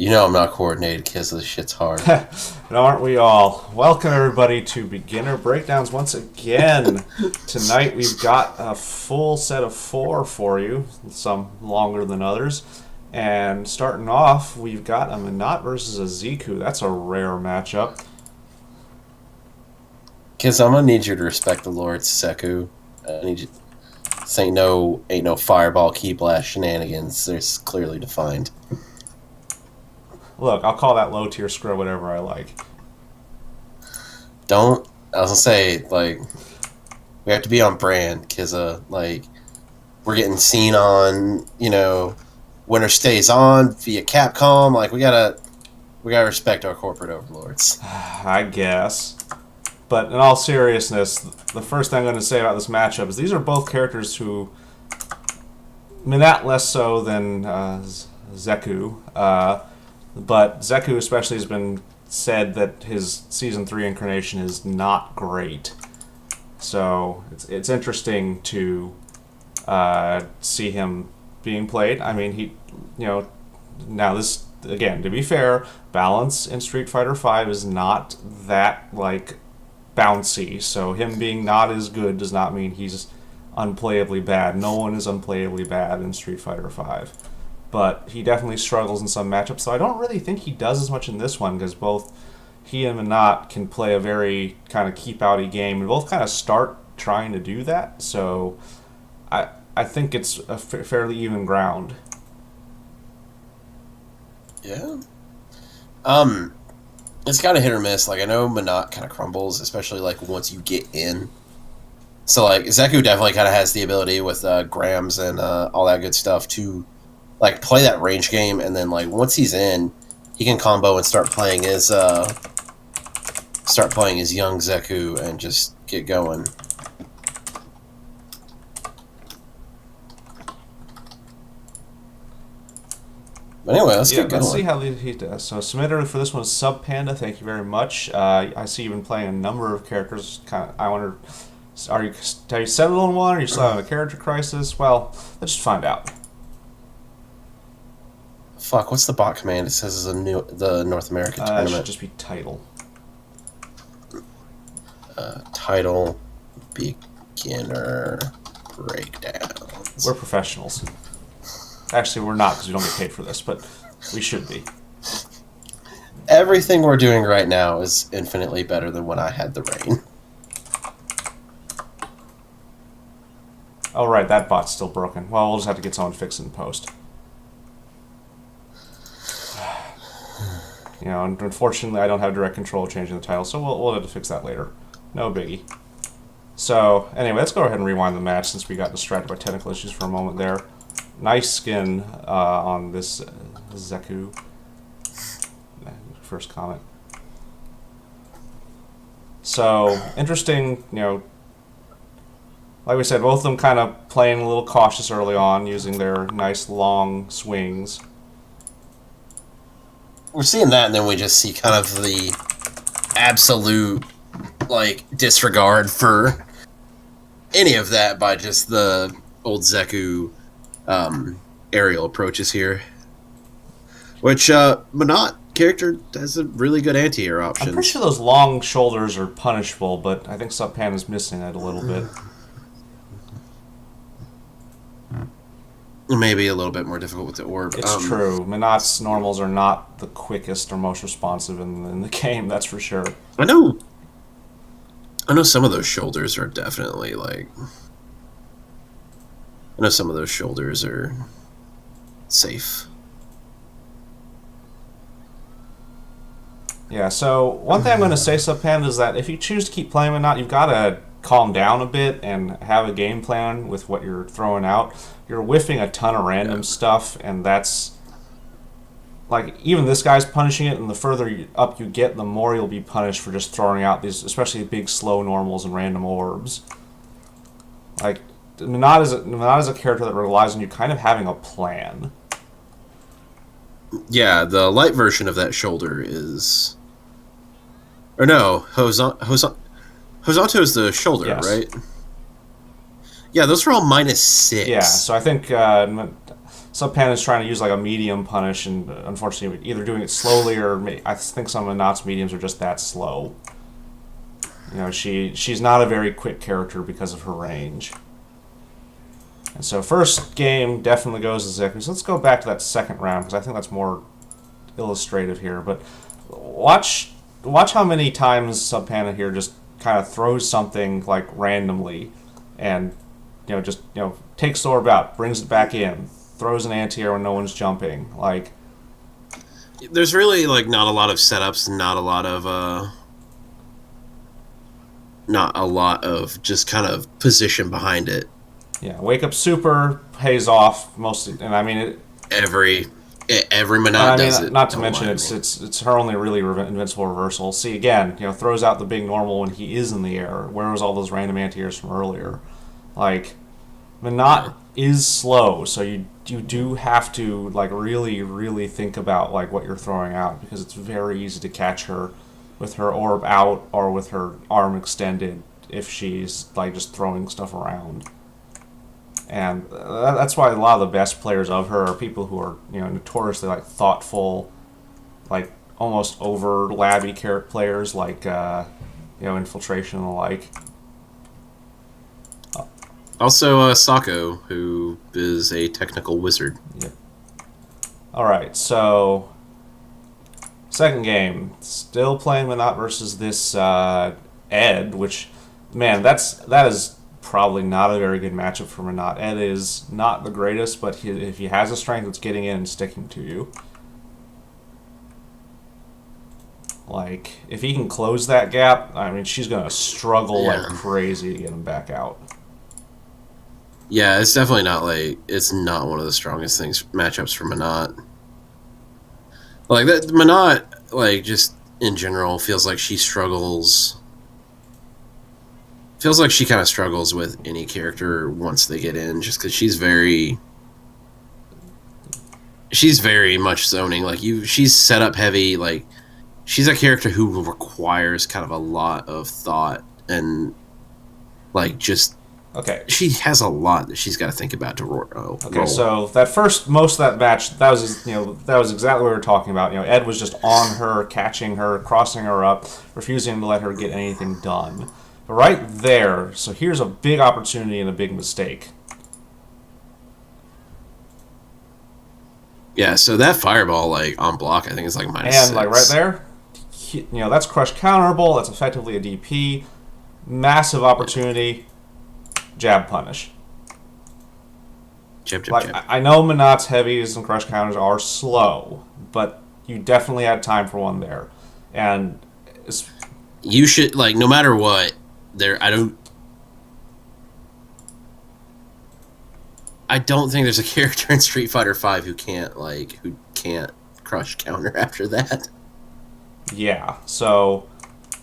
You know I'm not coordinated because this shit's hard. And aren't we all? Welcome everybody to Beginner Breakdowns once again. Tonight we've got a full set of 4 for you, some longer than others. And starting off, we've got a Minot versus a Ziku. That's a rare matchup. Kids, I'm gonna need you to respect the Lord Seku. I need you. This ain't no fireball key blast shenanigans. There's clearly defined. Look, I'll call that low tier screw whatever I like. Don't. I was gonna say, like, we have to be on brand, because like, we're getting seen on, Winter Stays On via Capcom. Like, we gotta respect our corporate overlords. I guess. But in all seriousness, the first thing I'm going to say about this matchup is these are both characters who, Minot less so than Zeku, but Zeku especially has been said that his Season 3 incarnation is not great. So it's interesting to see him being played. I mean, now this, again, to be fair, balance in Street Fighter V is not that, bouncy, so him being not as good does not mean he's unplayably bad. No one is unplayably bad in Street Fighter V. But he definitely struggles in some matchups, so I don't really think he does as much in this one, because both he and Minot can play a very kind of keep-outy game, and both kind of start trying to do that, so I think it's a fairly even ground. Yeah. It's kind of hit or miss. Like, I know Minot kind of crumbles, especially, once you get in. So, Zeku definitely kind of has the ability with grams and all that good stuff to, play that range game, and then, once he's in, he can combo and start playing his young Zeku and just get going. But anyway, let's get going. Let's see how he does. So submitter for this one is Sub Panda. Thank you very much. I see you've been playing a number of characters. I wonder, have you settled on one? Are you still having a character crisis? Well, let's just find out. Fuck, what's the bot command? It says it's the North American tournament. It should just be title. Title beginner breakdown. We're professionals. Actually, we're not, because we don't get paid for this, but we should be. Everything we're doing right now is infinitely better than when I had the rain. Oh, right, that bot's still broken. Well, we'll just have to get someone fixed in post. And unfortunately, I don't have direct control of changing the title, so we'll have to fix that later. No biggie. So, anyway, let's go ahead and rewind the match, since we got distracted by technical issues for a moment there. Nice skin on this Zeku. First comment. So, interesting, like we said, both of them kind of playing a little cautious early on, using their nice long swings. We're seeing that, and then we just see kind of the absolute, disregard for any of that by just the old Zeku aerial approaches here, which Minot character has a really good anti-air option. I'm pretty sure those long shoulders are punishable, but I think Sub Pan is missing it a little bit. Maybe a little bit more difficult with the orb. It's true. Minot's normals are not the quickest or most responsive in the game, that's for sure. I know some of those shoulders are definitely I know some of those shoulders are safe. Yeah, so one thing I'm going to say, Subpan, is that if you choose to keep playing Minot, you've got to calm down a bit and have a game plan with what you're throwing out. You're whiffing a ton of random stuff, and that's... even this guy's punishing it, and the further up you get, the more you'll be punished for just throwing out these, especially big slow normals and random orbs. Minot is a character that relies on you kind of having a plan. Yeah, the light version of that shoulder is... Or no, Hosanto is the shoulder, yes. Right? Yeah, those are all -6. Yeah, so I think Subpan is trying to use like a medium punish, and unfortunately, either doing it slowly or I think some of Not's mediums are just that slow. You know, she's not a very quick character because of her range. And so first game definitely goes to Zeku. So let's go back to that second round because I think that's more illustrative here. But watch how many times Subpana here just kind of throws something like randomly, and just takes the orb out, brings it back in, throws an anti-air when no one's jumping. Like, there's really like not a lot of setups, not a lot of just kind of position behind it. Yeah, Wake Up Super pays off mostly, and I mean every Monat does it. Not to mention it's her only really invincible reversal. See again, throws out the big normal when he is in the air. Where was all those random anti-airs from earlier? Like, Monat is slow, so you do have to like really think about like what you're throwing out, because it's very easy to catch her with her orb out or with her arm extended if she's like just throwing stuff around. And that's why a lot of the best players of her are people who are notoriously like thoughtful, like almost over labby players like Infiltration and the like. Also, Sako, who is a technical wizard. Yep. All right, so second game, still playing Monat versus this Ed, which, man, that is probably not a very good matchup for Monat. Ed is not the greatest, but if he has a strength, it's getting in and sticking to you. Like, if he can close that gap, I mean, she's going to struggle like crazy to get him back out. Yeah, it's definitely not it's not one of the strongest matchups for Monat. Like, Monat, like, just in general, feels like she struggles. Feels like she kind of struggles with any character once they get in, just because she's very much zoning. Like, she's set up heavy. Like, she's a character who requires kind of a lot of thought and like just. Okay. She has a lot that she's got to think about to roll. Okay, so most of that match, that was exactly what we were talking about. Ed was just on her, catching her, crossing her up, refusing to let her get anything done. But right there, so here's a big opportunity and a big mistake. Yeah, so that fireball, like, on block, I think is like -6. And, like, right there, that's crush counterable, that's effectively a DP. Massive opportunity. Jab punish. Jab. I know Monat's heavies and crush counters are slow, but you definitely had time for one there. And you should, like, no matter what, I don't think there's a character in Street Fighter V who can't crush counter after that. Yeah, so,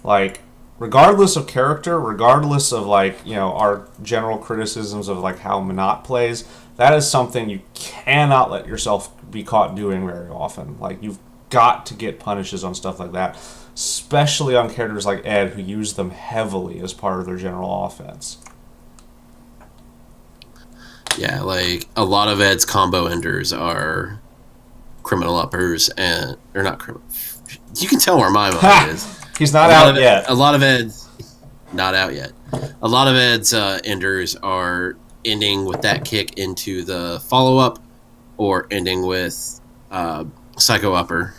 like, regardless of character, regardless of our general criticisms of like how Monat plays, that is something you cannot let yourself be caught doing very often. Like, you've got to get punishes on stuff like that, especially on characters like Ed, who use them heavily as part of their general offense. Yeah, like a lot of Ed's combo enders are criminal uppers, or not criminal. You can tell where my mind is. He's not out yet. A lot of Ed's not out yet. A lot of Ed's enders are ending with that kick into the follow-up or ending with Psycho Upper.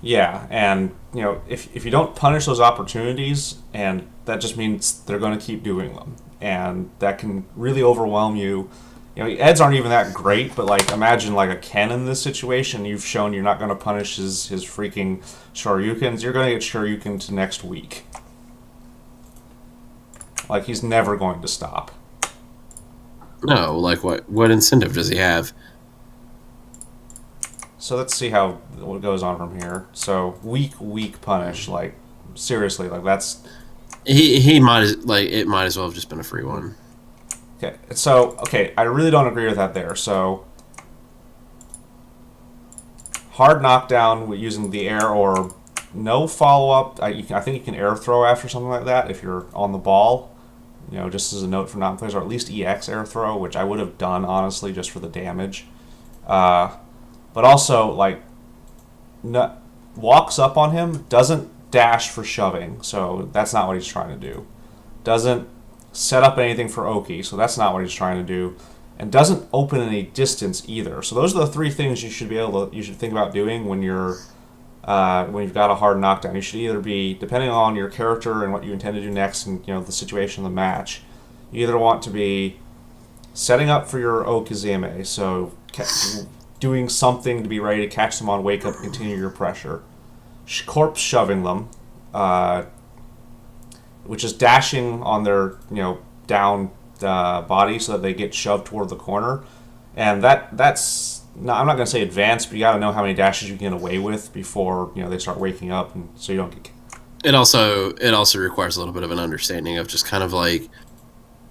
Yeah, and if you don't punish those opportunities, and that just means they're going to keep doing them, and that can really overwhelm you. Eds aren't even that great, but like imagine like a Ken in this situation. You've shown you're not going to punish his freaking Shoryukens. You're going to get Shoryuken to next week. Like, he's never going to stop. No, like what incentive does he have? So let's see what goes on from here. So weak punish. Like, seriously, like that's. He might it might as well have just been a free one. Okay, so, I really don't agree with that there. So, hard knockdown using the air or no follow-up. I think you can air throw after something like that if you're on the ball. Just as a note for non-players, or at least EX air throw, which I would have done, honestly, just for the damage. But also, like, walks up on him, doesn't dash for shoving, so that's not what he's trying to do. Doesn't set up anything for Oki, so that's not what he's trying to do. And doesn't open any distance either. So those are the three things you should think about doing when you've got a hard knockdown. You should either be, depending on your character and what you intend to do next and the situation of the match, you either want to be setting up for your Okizeme, so doing something to be ready to catch them on wake up and continue your pressure. Corpse shoving them, which is dashing on their down body so that they get shoved toward the corner, and that's not, I'm not going to say advanced, but you got to know how many dashes you can get away with before they start waking up, and so you don't get. It also requires a little bit of an understanding of just kind of like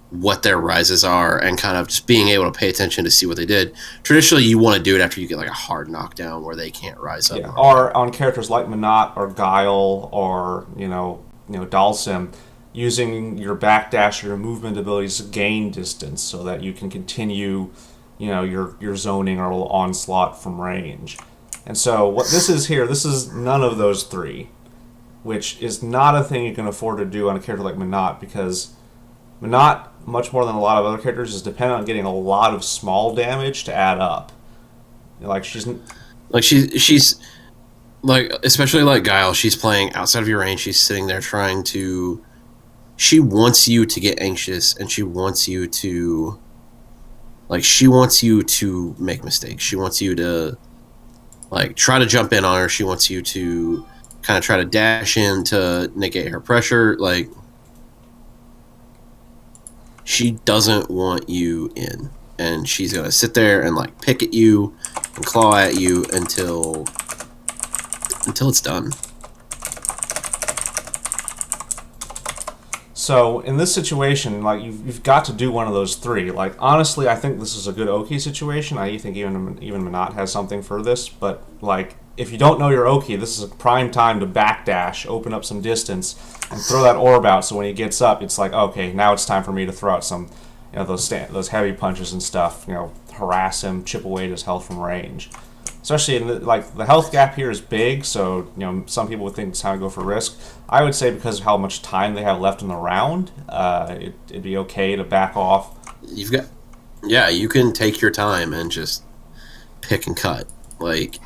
what their rises are and kind of just being able to pay attention to see what they did. Traditionally, you want to do it after you get like a hard knockdown where they can't rise up. Yeah. Or on characters like Minot or Guile or Dalsim, using your backdash or your movement abilities to gain distance so that you can continue your zoning or onslaught from range. And so what this is here, this is none of those three, which is not a thing you can afford to do on a character like Minot, because Minot, much more than a lot of other characters, is dependent on getting a lot of small damage to add up. She's like, especially like Guile, she's playing outside of your range. She's sitting there trying to. She wants you to get anxious, and she wants you to make mistakes. She wants you to like try to jump in on her. She wants you to kind of try to dash in to negate her pressure. Like, she doesn't want you in, and she's gonna sit there and like pick at you and claw at you until it's done. So in this situation, like, you've got to do one of those three. Like, honestly, I think this is a good Oki situation. I think even Minot has something for this. But like, if you don't know your Oki, this is a prime time to backdash, open up some distance, and throw that orb out. So when he gets up, it's like, okay, now it's time for me to throw out some, those heavy punches and stuff. Harass him, chip away at his health from range. Especially in the health gap here is big, so some people would think it's time to go for risk. I would say because of how much time they have left in the round, it'd be okay to back off. You can take your time and just pick and cut. Like,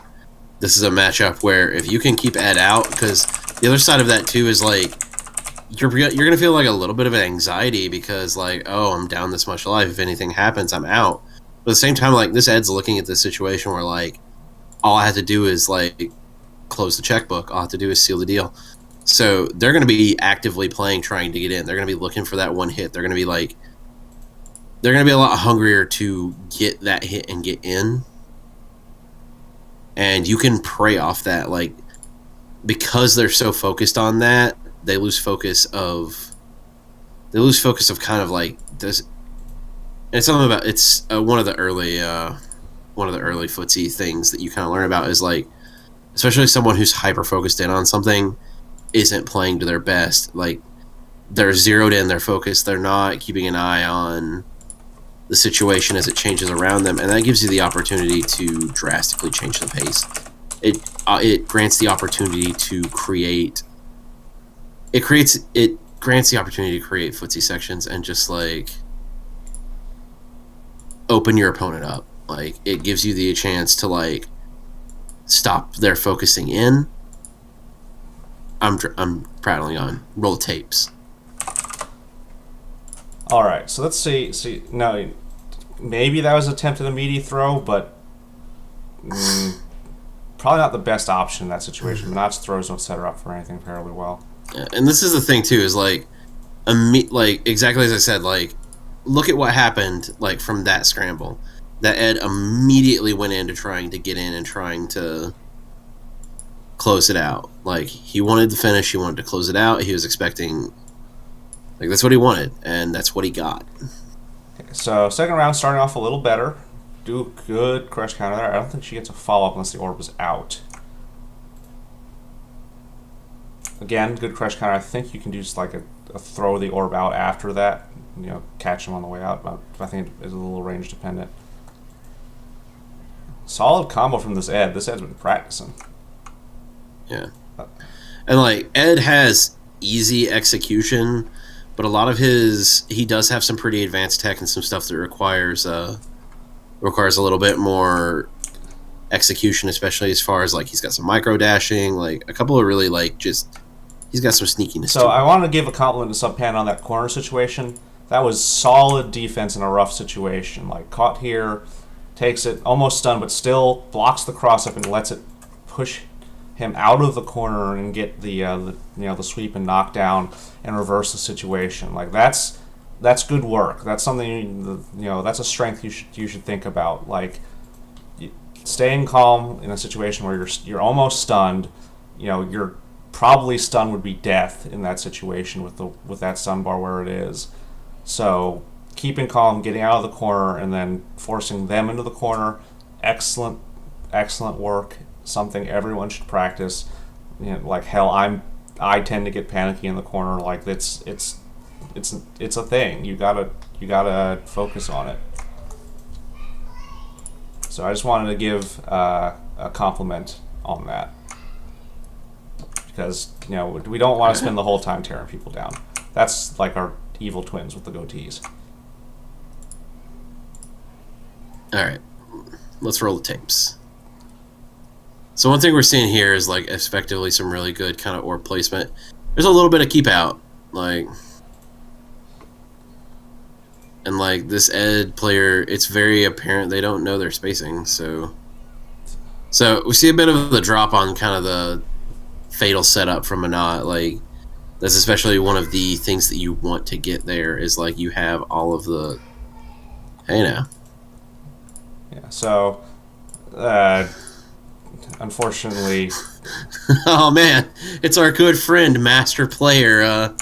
this is a matchup where if you can keep Ed out, because the other side of that too is like you're gonna feel like a little bit of an anxiety because like, oh, I'm down this much life. If anything happens, I'm out. But at the same time, like, this Ed's looking at this situation where like, all I have to do is like close the checkbook. All I have to do is seal the deal. So they're going to be actively playing, trying to get in. They're going to be looking for that one hit. They're going to be a lot hungrier to get that hit and get in. And you can prey off that, like, because they're so focused on that, they lose focus of kind of like this. And it's something about one of the early footsie things that you kind of learn about is like, especially someone who's hyper focused in on something isn't playing to their best. Like, they're zeroed in, they're focused, they're not keeping an eye on the situation as it changes around them, and that gives you the opportunity to drastically change the pace. It grants the opportunity to create. It grants the opportunity to create footsie sections and just like open your opponent up. Like, it gives you the chance to like stop their focusing in. I'm prattling on. Roll tapes. All right, so let's see. No, maybe that was attempted immediate throw, but probably not the best option in that situation. Minot's throws don't set her up for anything fairly well. Yeah, and this is the thing too, is like, exactly as I said, like, look at what happened like from that scramble. That Ed immediately went into trying to get in and trying to close it out. Like, he wanted to finish, he wanted to close it out. He was expecting, like, that's what he wanted, and that's what he got. Okay, so second round starting off a little better. Do a good crush counter there. I don't think she gets a follow-up unless the orb is out. Again, good crush counter. I think you can do just like a throw the orb out after that. Catch him on the way out. But I think it's a little range dependent. Solid combo from this Ed. This Ed's been practicing. Yeah. And like Ed has easy execution, but a lot of he does have some pretty advanced tech and some stuff that requires a little bit more execution, especially as far as like he's got some micro dashing, like a couple of really like just he's got some sneakiness. So I want to give a compliment to Subpan on that corner situation. That was solid defense in a rough situation. Like caught here, takes it almost stunned, but still blocks the cross up and lets it push him out of the corner and get the sweep and knockdown and reverse the situation. Like that's good work. That's something that's a strength you should think about. Like staying calm in a situation where you're almost stunned. You're probably stunned would be death in that situation with that stun bar where it is. So keeping calm, getting out of the corner, and then forcing them into the corner. Excellent work. Something everyone should practice. Like hell, I tend to get panicky in the corner. Like it's a thing. You gotta focus on it. So I just wanted to give a compliment on that because we don't want to spend the whole time tearing people down. That's like our evil twins with the goatees. All right, let's roll the tapes. So one thing we're seeing here is like effectively some really good kind of orb placement. There's a little bit of keep out, like, and like this Ed player, it's very apparent they don't know their spacing. So we see a bit of the drop on kind of the fatal setup from Manat. Like that's especially one of the things that you want to get there is like you have all of the. Hey now. Yeah. So. Unfortunately, oh man, it's our good friend, master player,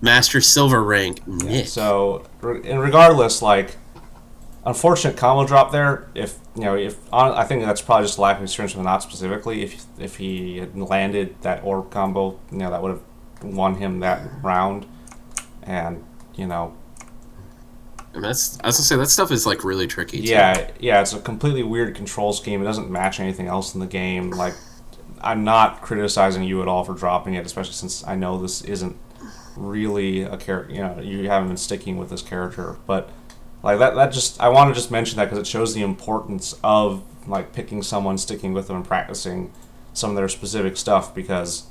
master silver rank, Nick. Yeah, so, regardless, like, unfortunate combo drop there. I think that's probably just lack of experience with Not specifically. If he had landed that orb combo, that would have won him that round, and And I was gonna say that stuff is like really tricky too. Yeah, it's a completely weird control scheme. It doesn't match anything else in the game. Like, I'm not criticizing you at all for dropping it, especially since I know this isn't really a character. You haven't been sticking with this character, but like that just I want to just mention that because it shows the importance of like picking someone, sticking with them, and practicing some of their specific stuff because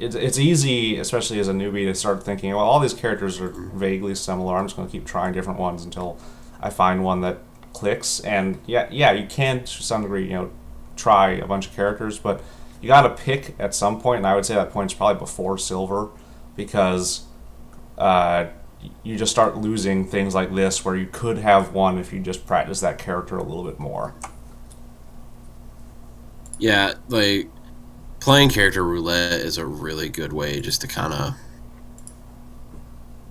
it's easy, especially as a newbie, to start thinking, well, all these characters are vaguely similar. I'm just going to keep trying different ones until I find one that clicks. And yeah, you can to some degree, try a bunch of characters, but you got to pick at some point. And I would say that point is probably before silver, because you just start losing things like this, where you could have won if you just practice that character a little bit more. Yeah, like. Playing character roulette is a really good way just to kind of...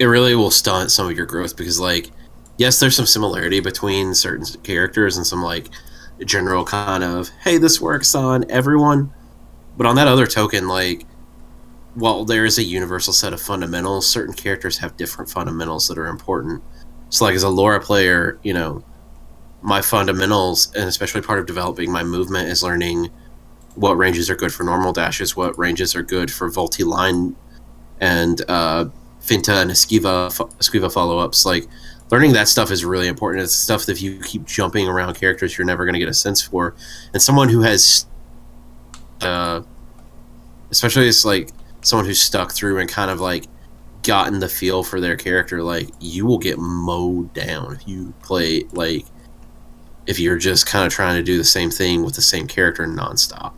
It really will stunt some of your growth because, like, yes, there's some similarity between certain characters and some, like, general kind of, hey, this works on everyone. But on that other token, like, while there is a universal set of fundamentals, certain characters have different fundamentals that are important. So, like, as a Laura player, my fundamentals, and especially part of developing my movement, is learning what ranges are good for normal dashes, what ranges are good for Volti line and Finta and Esquiva follow-ups. Like, learning that stuff is really important. It's stuff that if you keep jumping around characters, you're never going to get a sense for. And someone who has, especially as like someone who's stuck through and kind of like gotten the feel for their character, like you will get mowed down if you play like if you're just kind of trying to do the same thing with the same character nonstop.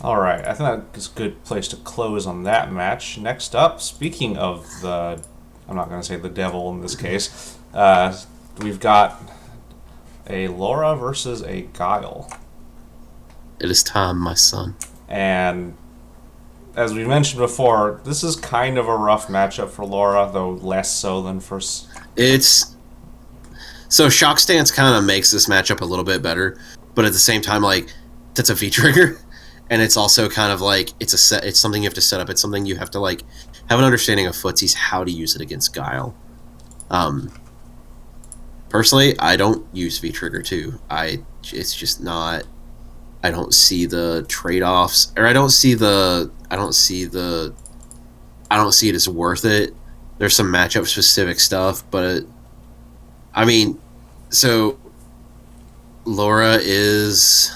All right, I think that's a good place to close on that match. Next up, speaking of I'm not going to say the devil in this case, we've got a Laura versus a Guile. It is time, my son. And as we mentioned before, this is kind of a rough matchup for Laura, though less so than for... So Shock Stance kind of makes this matchup a little bit better, but at the same time, like, that's a V-trigger, and it's also kind of like, it's something you have to set up, it's something you have to, like, have an understanding of footsies, how to use it against Guile. personally, I don't use V-Trigger 2. It's just not. I don't see the trade-offs, or I don't see it as worth it. There's some matchup specific stuff, but I mean, so Laura is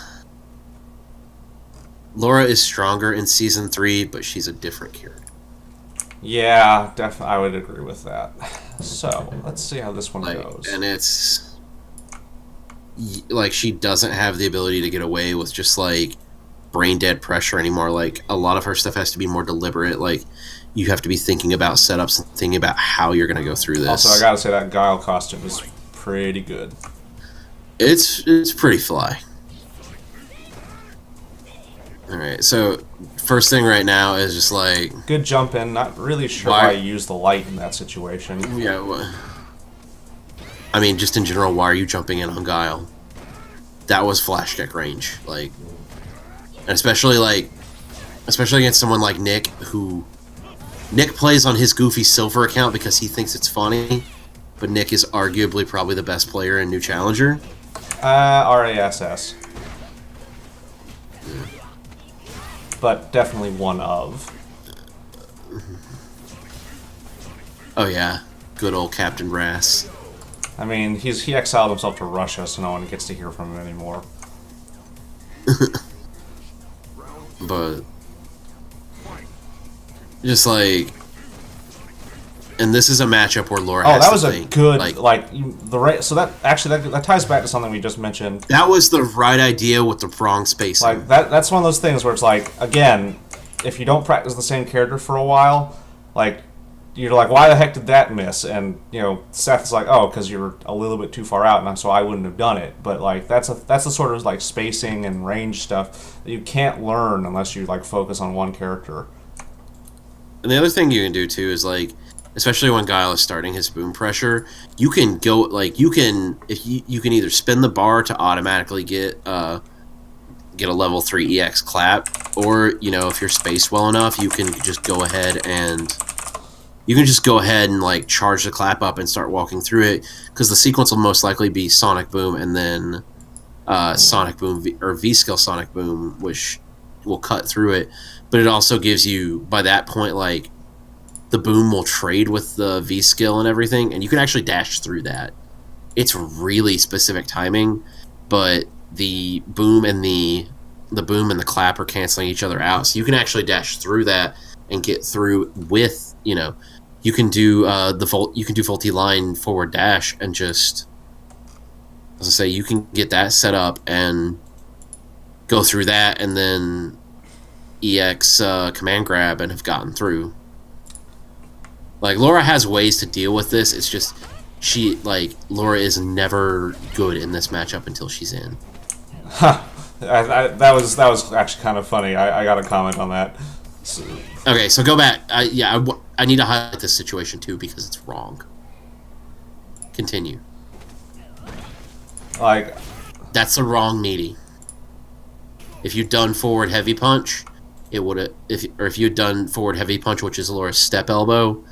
stronger in season 3, but she's a different character. Yeah, definitely, I would agree with that. So let's see how this one goes. And it's like she doesn't have the ability to get away with just like brain dead pressure anymore. Like a lot of her stuff has to be more deliberate. Like you have to be thinking about setups and thinking about how you're going to go through this. Also, I gotta say that Guile costume is pretty good. It's pretty fly. All right, so first thing right now is just like good jump in. Not really sure why you use the light in that situation. Yeah, I mean, just in general, why are you jumping in on Guile? That was flash kick range, like, and especially against someone like Nick, who Nick plays on his goofy silver account because he thinks it's funny, but Nick is arguably probably the best player in New Challenger. RASS. But definitely one of. Oh yeah, good old Captain Rass. I mean, he exiled himself to Russia, so no one gets to hear from him anymore. But just like, and this is a matchup where Laura. Oh, that was a good so that ties back to something we just mentioned. That was the right idea with the wrong spacing. Like that's one of those things where it's like, again, if you don't practice the same character for a while, like you're like, why the heck did that miss? And you know, Seth's like, oh, because you're a little bit too far out, and so I wouldn't have done it. But like that's the sort of like spacing and range stuff that you can't learn unless you like focus on one character. And the other thing you can do too is like, especially when Guile is starting his boom pressure, you can go like you can either spin the bar to automatically get a level 3 EX clap, or you know, if you're spaced well enough, you can just go ahead and like charge the clap up and start walking through it, because the sequence will most likely be Sonic Boom and then Sonic Boom or V-Skill Sonic Boom, which will cut through it. But it also gives you, by that point, like the boom will trade with the V-Skill and everything, and you can actually dash through that. It's really specific timing, but the boom and the clap are canceling each other out, so you can actually dash through that and get through with, you know, you can do Volti line forward dash and just, as I say, you can get that set up and go through that and then EX command grab and have gotten through. Like, Laura has ways to deal with this. It's just Laura is never good in this matchup until she's in. Huh. That was actually kind of funny. I got a comment on that. So. Okay, so go back. I need to highlight this situation too because it's wrong. Continue. Like, that's the wrong meaty. If you'd done forward heavy punch, it would have. If you'd done forward heavy punch, which is Laura's step elbow,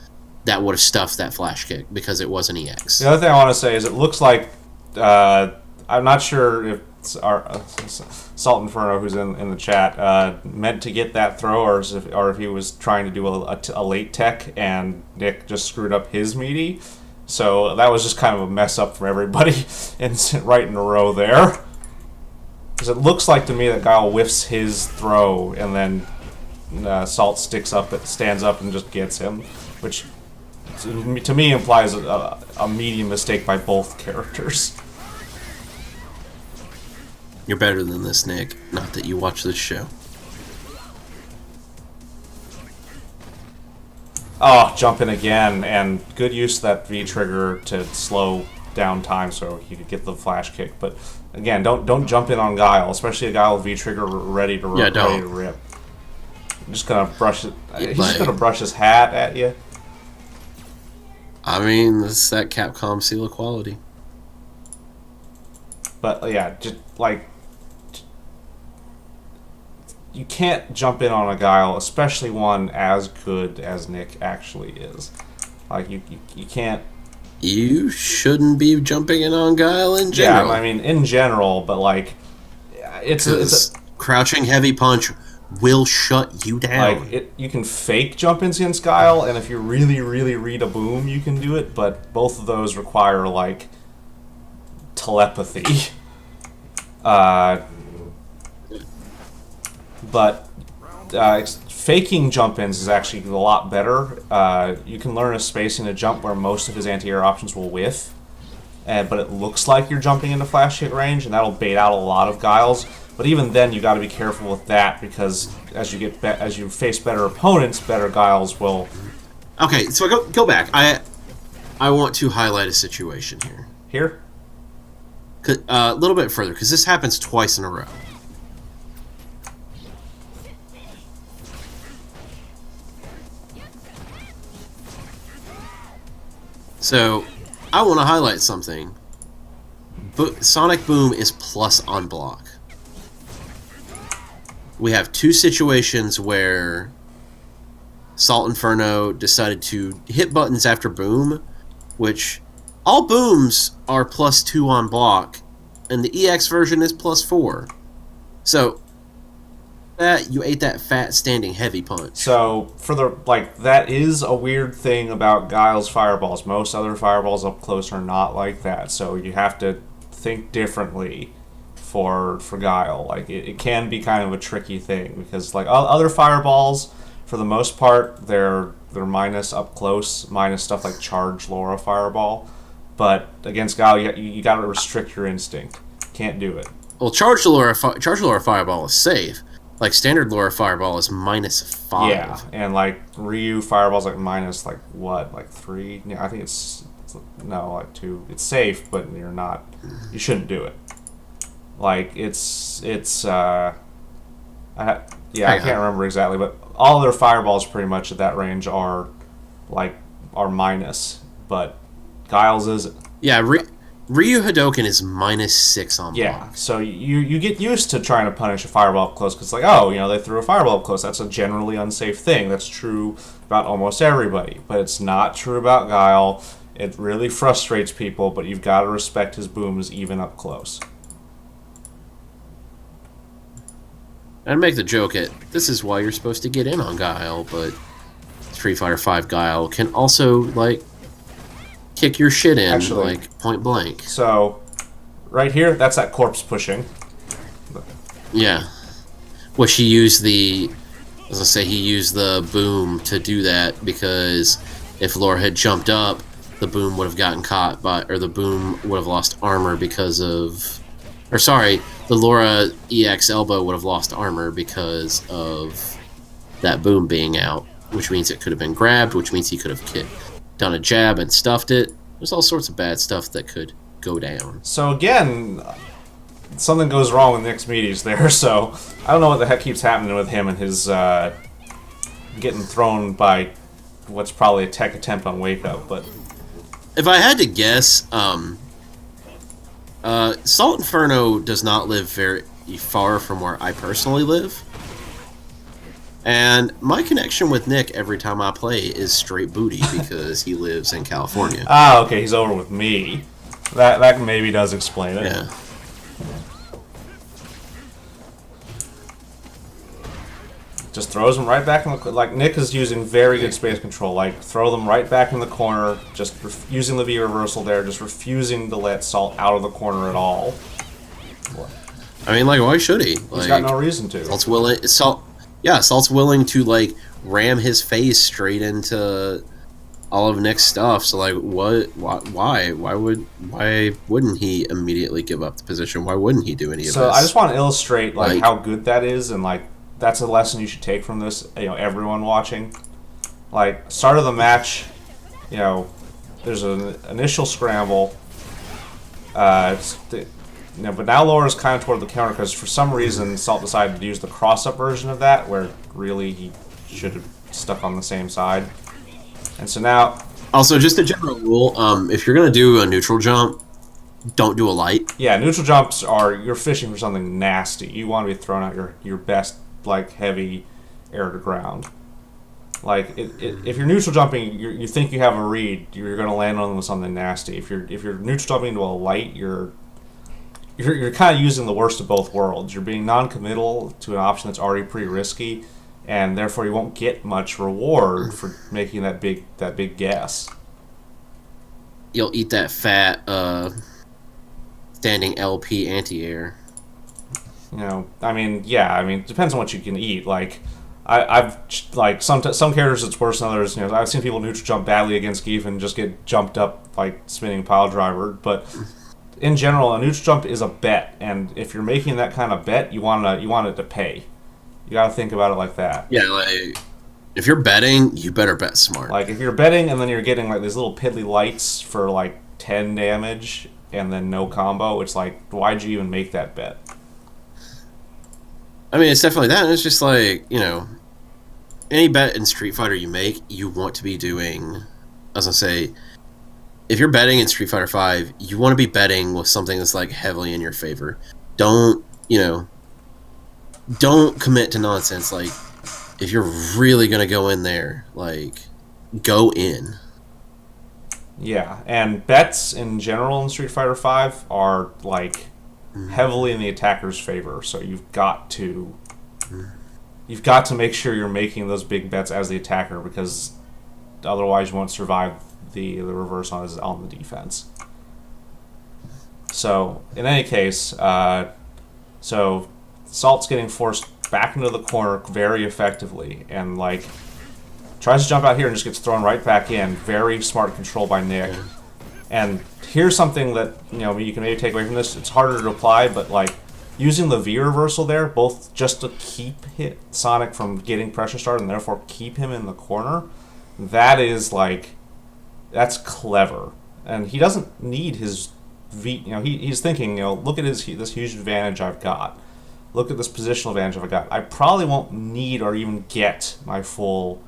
that would have stuffed that flash kick because it was an EX. The other thing I want to say is it looks like I'm not sure if our Salt Inferno, who's in the chat, meant to get that throw, or if he was trying to do a late tech and Nick just screwed up his meaty. So that was just kind of a mess up for everybody right in a row there. Because it looks like to me that Guile whiffs his throw and then Salt stands up and just gets him, which to me implies a medium mistake by both characters. You're better than this, Nick. Not that you watch this show. Oh, jump in again, and good use of that V trigger to slow down time so he could get the flash kick. But again, don't jump in on Guile, especially a Guile V trigger ready to rip. I'm just gonna brush it. He's just gonna brush his hat at you. I mean, this is that Capcom seal of quality. But yeah, just like, you can't jump in on a Guile, especially one as good as Nick actually is. Like you can't. You shouldn't be jumping in on Guile in general. Yeah, I mean, in general, but, like, it's a crouching heavy punch will shut you down. Like, you can fake jump ins against Guile, and if you really, really read a boom, you can do it, but both of those require, like, telepathy. But faking jump ins is actually a lot better. You can learn a spacing to jump where most of his anti-air options will whiff, but it looks like you're jumping into flash hit range, and that'll bait out a lot of Guiles. But even then, you got to be careful with that, because as you face better opponents, better Guiles will. Okay, so go back. I want to highlight a situation here. Here? A little bit further, because this happens twice in a row. So, I want to highlight something. Sonic Boom is plus on block. We have two situations where Salt Inferno decided to hit buttons after Boom, which all Booms are +2 on block, and the EX version is +4. So, you ate that fat standing heavy punch. So, that is a weird thing about Guile's fireballs. Most other fireballs up close are not like that, so you have to think differently for Guile. Like, it can be kind of a tricky thing, because, like, other fireballs, for the most part, they're minus up close, minus stuff like Charge Laura Fireball. But against Guile, you got to restrict your instinct. Can't do it. Well, Charge Laura Fireball is safe. Like, standard Laura Fireball is -5. Yeah, and, like, Ryu Fireball's, like, minus, like, what? Like, 3? Yeah, I think it's no, like, 2. It's safe, but you shouldn't do it. Like, I can't remember exactly, but all their fireballs pretty much at that range are minus, but Guile's is... Yeah, Ryu Hadoken is -6 on block. Yeah, so you get used to trying to punish a fireball up close, because, like, oh, they threw a fireball up close. That's a generally unsafe thing. That's true about almost everybody, but it's not true about Guile. It really frustrates people, but you've got to respect his booms even up close. I'd make the joke at this is why you're supposed to get in on Guile, but Street Fighter V Guile can also, like, kick your shit in, actually, like, point blank. So, right here, that's that corpse pushing. Yeah. Which he used he used the boom to do that, because if Laura had jumped up, the boom would have gotten caught the boom would have lost armor because of... Or sorry, the Laura EX elbow would have lost armor because of that boom being out, which means it could have been grabbed, which means he could have done a jab and stuffed it. There's all sorts of bad stuff that could go down. So again, something goes wrong with Nick's meaties there, so I don't know what the heck keeps happening with him and his getting thrown by what's probably a tech attempt on Wake Up, but... If I had to guess, Salt Inferno does not live very far from where I personally live. And my connection with Nick every time I play is straight booty, because he lives in California. Ah, okay, he's over with me. That maybe does explain it. Yeah. Just throws them right back in the... Like, Nick is using very good space control. Like, throw them right back in the corner, just using the V reversal there, just refusing to let Salt out of the corner at all. I mean, like, why should he? He's got no reason to. Salt's willing to, like, ram his face straight into all of Nick's stuff. So, like, why wouldn't he immediately give up the position? Why wouldn't he do any of this? So I just want to illustrate, like, how good that is, and, like, that's a lesson you should take from this, everyone watching. Like, start of the match, there's an initial scramble, but now Laura's kind of toward the counter, because for some reason Salt decided to use the cross-up version of that, where really he should have stuck on the same side. And so now... Also, just a general rule, if you're going to do a neutral jump, don't do a light. Yeah, neutral jumps you're fishing for something nasty. You want to be throwing out your best, like, heavy air to ground. Like if you're neutral jumping, you think you have a read, you're going to land on them with something nasty. If you're neutral jumping into a light, you're kind of using the worst of both worlds. You're being non-committal to an option that's already pretty risky, and therefore you won't get much reward for making that big guess. You'll eat that fat standing LP anti-air. You know, I mean, yeah, I mean, it depends on what you can eat. Like, I've like some characters it's worse than others. You know, I've seen people neutral jump badly against Geef and just get jumped up like spinning pile driver. But in general, a neutral jump is a bet, and if you're making that kind of bet, you want it to pay. You got to think about it like that. Yeah, like if you're betting, you better bet smart. Like if you're betting and then you're getting like these little piddly lights for like 10 damage and then no combo, it's like, why'd you even make that bet? I mean, it's definitely that. It's just like, you know, any bet in Street Fighter you make, you want to be doing. I was gonna say, if you're betting in Street Fighter V, you want to be betting with something that's like heavily in your favor. Don't commit to nonsense. Like, if you're really gonna go in there, like, go in. Yeah, and bets in general in Street Fighter V are like heavily in the attacker's favor. So you've got to make sure you're making those big bets as the attacker, because otherwise you won't survive the reverse on the defense. So in any case, so Salt's getting forced back into the corner very effectively, and like tries to jump out here and just gets thrown right back in. Very smart control by Nick. And here's something that, you know, you can maybe take away from this. It's harder to apply, but like using the V reversal there, both just to keep Sonic from getting pressure started and therefore keep him in the corner, that is like, that's clever. And he doesn't need his V. You know, he's thinking, you know, look at this huge advantage I've got. Look at this positional advantage I've got. I probably won't need or even get my full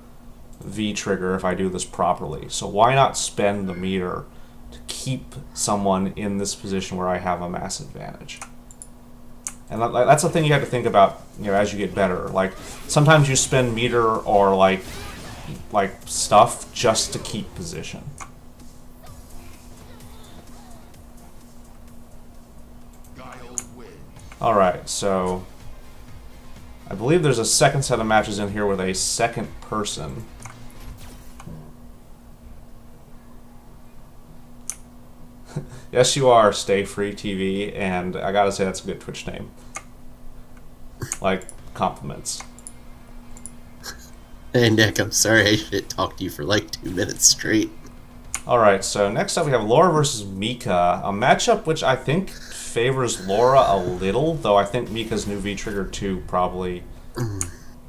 V trigger if I do this properly. So why not spend the meter to keep someone in this position where I have a mass advantage? And that's the thing you have to think about, you know, as you get better. Like sometimes you spend meter or like stuff just to keep position. All right, so I believe there's a second set of matches in here with a second person. Yes, you are, Stay Free TV, and I gotta say that's a good Twitch name. Like, compliments. Hey, Nick, I'm sorry I should talk to you for like 2 minutes straight. Alright, so next up we have Laura versus Mika, a matchup which I think favors Laura a little, though I think Mika's new V-Trigger 2 probably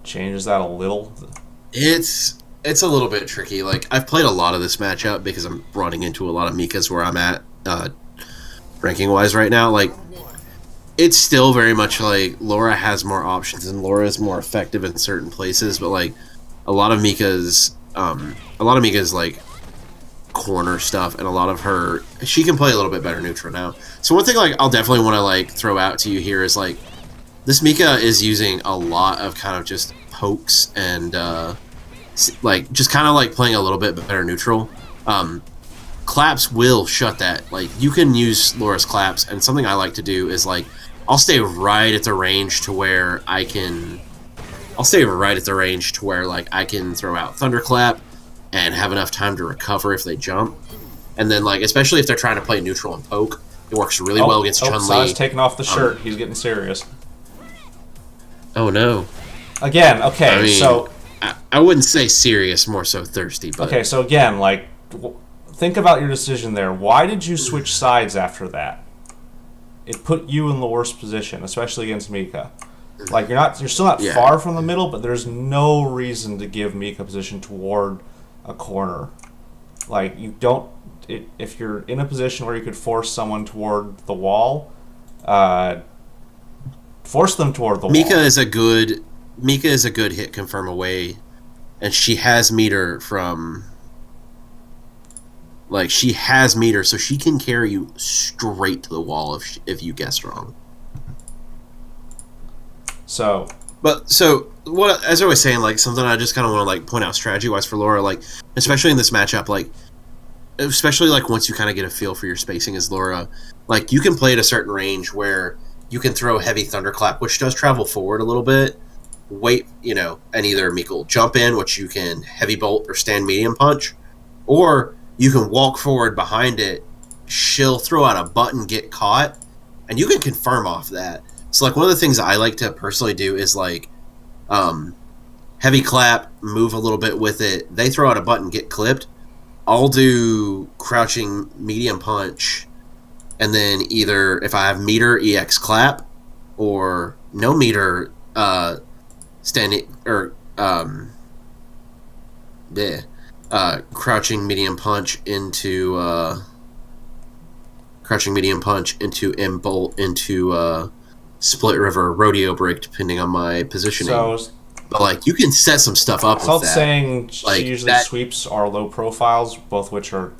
changes that a little. It's a little bit tricky. Like, I've played a lot of this matchup because I'm running into a lot of Mikas where I'm at, ranking-wise right now. Like, it's still very much like Laura has more options and Laura is more effective in certain places, but like a lot of Mika's like corner stuff, and a lot of her, she can play a little bit better neutral now. So one thing like I'll definitely want to like throw out to you here is like this Mika is using a lot of kind of just pokes and like just kind of like playing a little bit better neutral. Claps will shut that. Like you can use Laura's claps, and something I like to do is like I'll stay right at the range to where I can like I can throw out Thunderclap and have enough time to recover if they jump. And then like especially if they're trying to play neutral and poke, it works really well against Chun-Li. Sai's taking off the shirt. He's getting serious. Oh no. Again, okay, I mean, so I wouldn't say serious, more so thirsty, but okay, so again, like think about your decision there. Why did you switch sides after that? It put you in the worst position, especially against Mika. Like you're still not far from the middle, but there's no reason to give Mika position toward a corner. Like you don't. If you're in a position where you could force someone toward the wall, force them toward the wall. Mika is a good hit confirm away, and she has meter from. Like, she has meter, so she can carry you straight to the wall if you guess wrong. So, But so what? As I was saying, like something I just kind of want to like point out strategy wise for Laura, like especially in this matchup, like especially like once you kind of get a feel for your spacing as Laura, like you can play at a certain range where you can throw heavy thunderclap, which does travel forward a little bit. Wait, and either Meek will jump in, which you can heavy bolt or stand medium punch, or you can walk forward behind it, she'll throw out a button, get caught, and you can confirm off that. So like one of the things I like to personally do is like heavy clap, move a little bit with it. They throw out a button, get clipped. I'll do crouching medium punch, and then either if I have meter EX clap or no meter standing or crouching medium punch into M bolt into split river rodeo break depending on my positioning. So, but like you can set some stuff up with that. Saying like she usually sweeps are low profiles, both which are,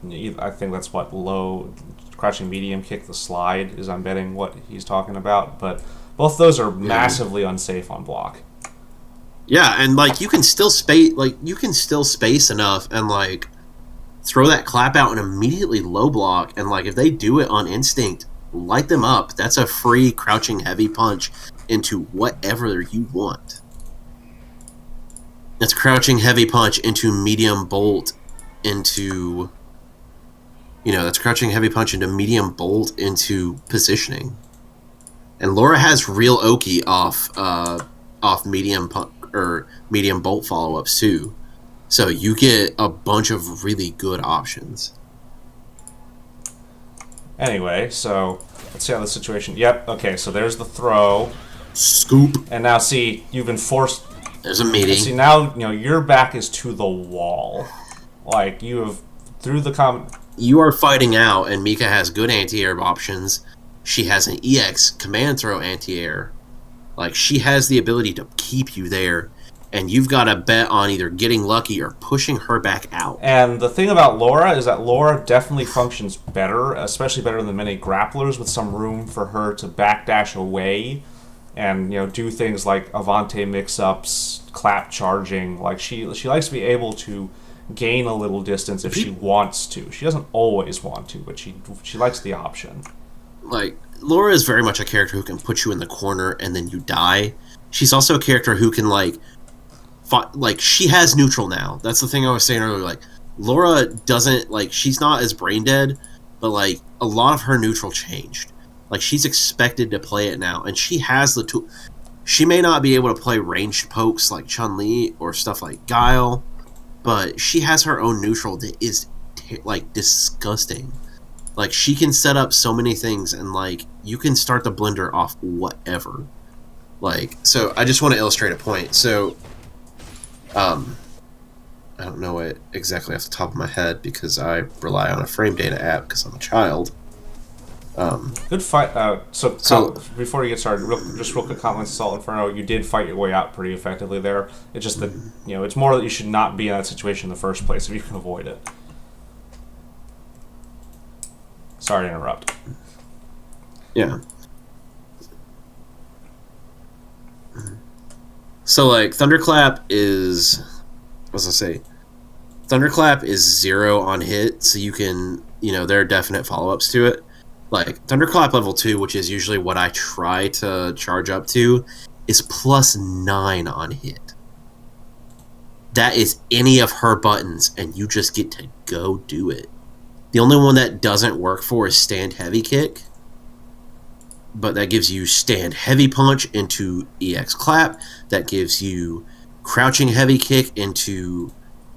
I think that's what low crouching medium kick the slide is. I'm betting what he's talking about, but both those are massively unsafe on block. Yeah, and like you can still space enough and like throw that clap out and immediately low block, and like if they do it on instinct, light them up. That's a free crouching heavy punch into whatever you want. That's crouching heavy punch into medium bolt into that's crouching heavy punch into medium bolt into positioning. And Laura has real Oki off medium or medium bolt follow-ups too. So you get a bunch of really good options. Anyway, so let's see how the situation... Yep, okay, so there's the throw. Scoop. And now, see, you've been forced... There's a meeting. See, now, your back is to the wall. Like, you have... Through the... You are fighting out, and Mika has good anti-air options. She has an EX command throw anti-air. Like, she has the ability to keep you there, and you've got to bet on either getting lucky or pushing her back out. And the thing about Laura is that Laura definitely functions better, especially better than many grapplers, with some room for her to backdash away and, do things like Avante mix-ups, clap charging. Like, she likes to be able to gain a little distance if she wants to. She doesn't always want to, but she likes the option. Like, Laura is very much a character who can put you in the corner and then you die. She's also a character who can, like, she has neutral now. That's the thing I was saying earlier. Like, Laura doesn't, like, she's not as brain dead, but, like, a lot of her neutral changed. Like, she's expected to play it now, and she has the tool. She may not be able to play ranged pokes like Chun-Li or stuff like Guile, but she has her own neutral that is, like, disgusting. Like, she can set up so many things, and, like, you can start the blender off whatever. Like, so I just want to illustrate a point. So, I don't know it exactly off the top of my head because I rely on a frame data app because I'm a child. Good fight. So before you get started, real quick comments, Salt Inferno, you did fight your way out pretty effectively there. It's just that, it's more that you should not be in that situation in the first place if you can avoid it. Sorry to interrupt. Yeah. So, like, Thunderclap is... What was I say? Thunderclap is 0 on hit, so you can... there are definite follow-ups to it. Like, Thunderclap level 2, which is usually what I try to charge up to, is +9 on hit. That is any of her buttons, and you just get to go do it. The only one that doesn't work for is stand heavy kick, but that gives you stand heavy punch into EX clap. That gives you crouching heavy kick into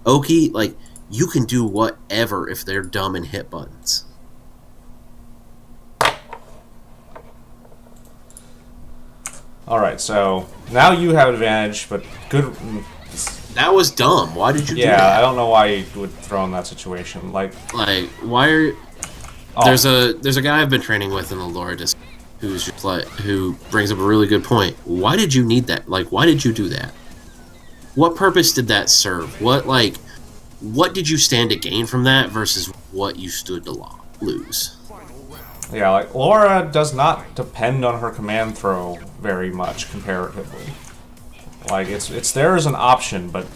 Oki. Like, you can do whatever if they're dumb and hit buttons. All right, so now you have advantage, but good. That was dumb. Why did you do that? Yeah, I don't know why you would throw in that situation. Like why are... Oh. There's a guy I've been training with in the lore disc who's just like, who brings up a really good point. Why did you need that? Like, why did you do that? What purpose did that serve? What did you stand to gain from that versus what you stood to lose? Yeah, like, Laura does not depend on her command throw very much comparatively. Like it's there as an option, but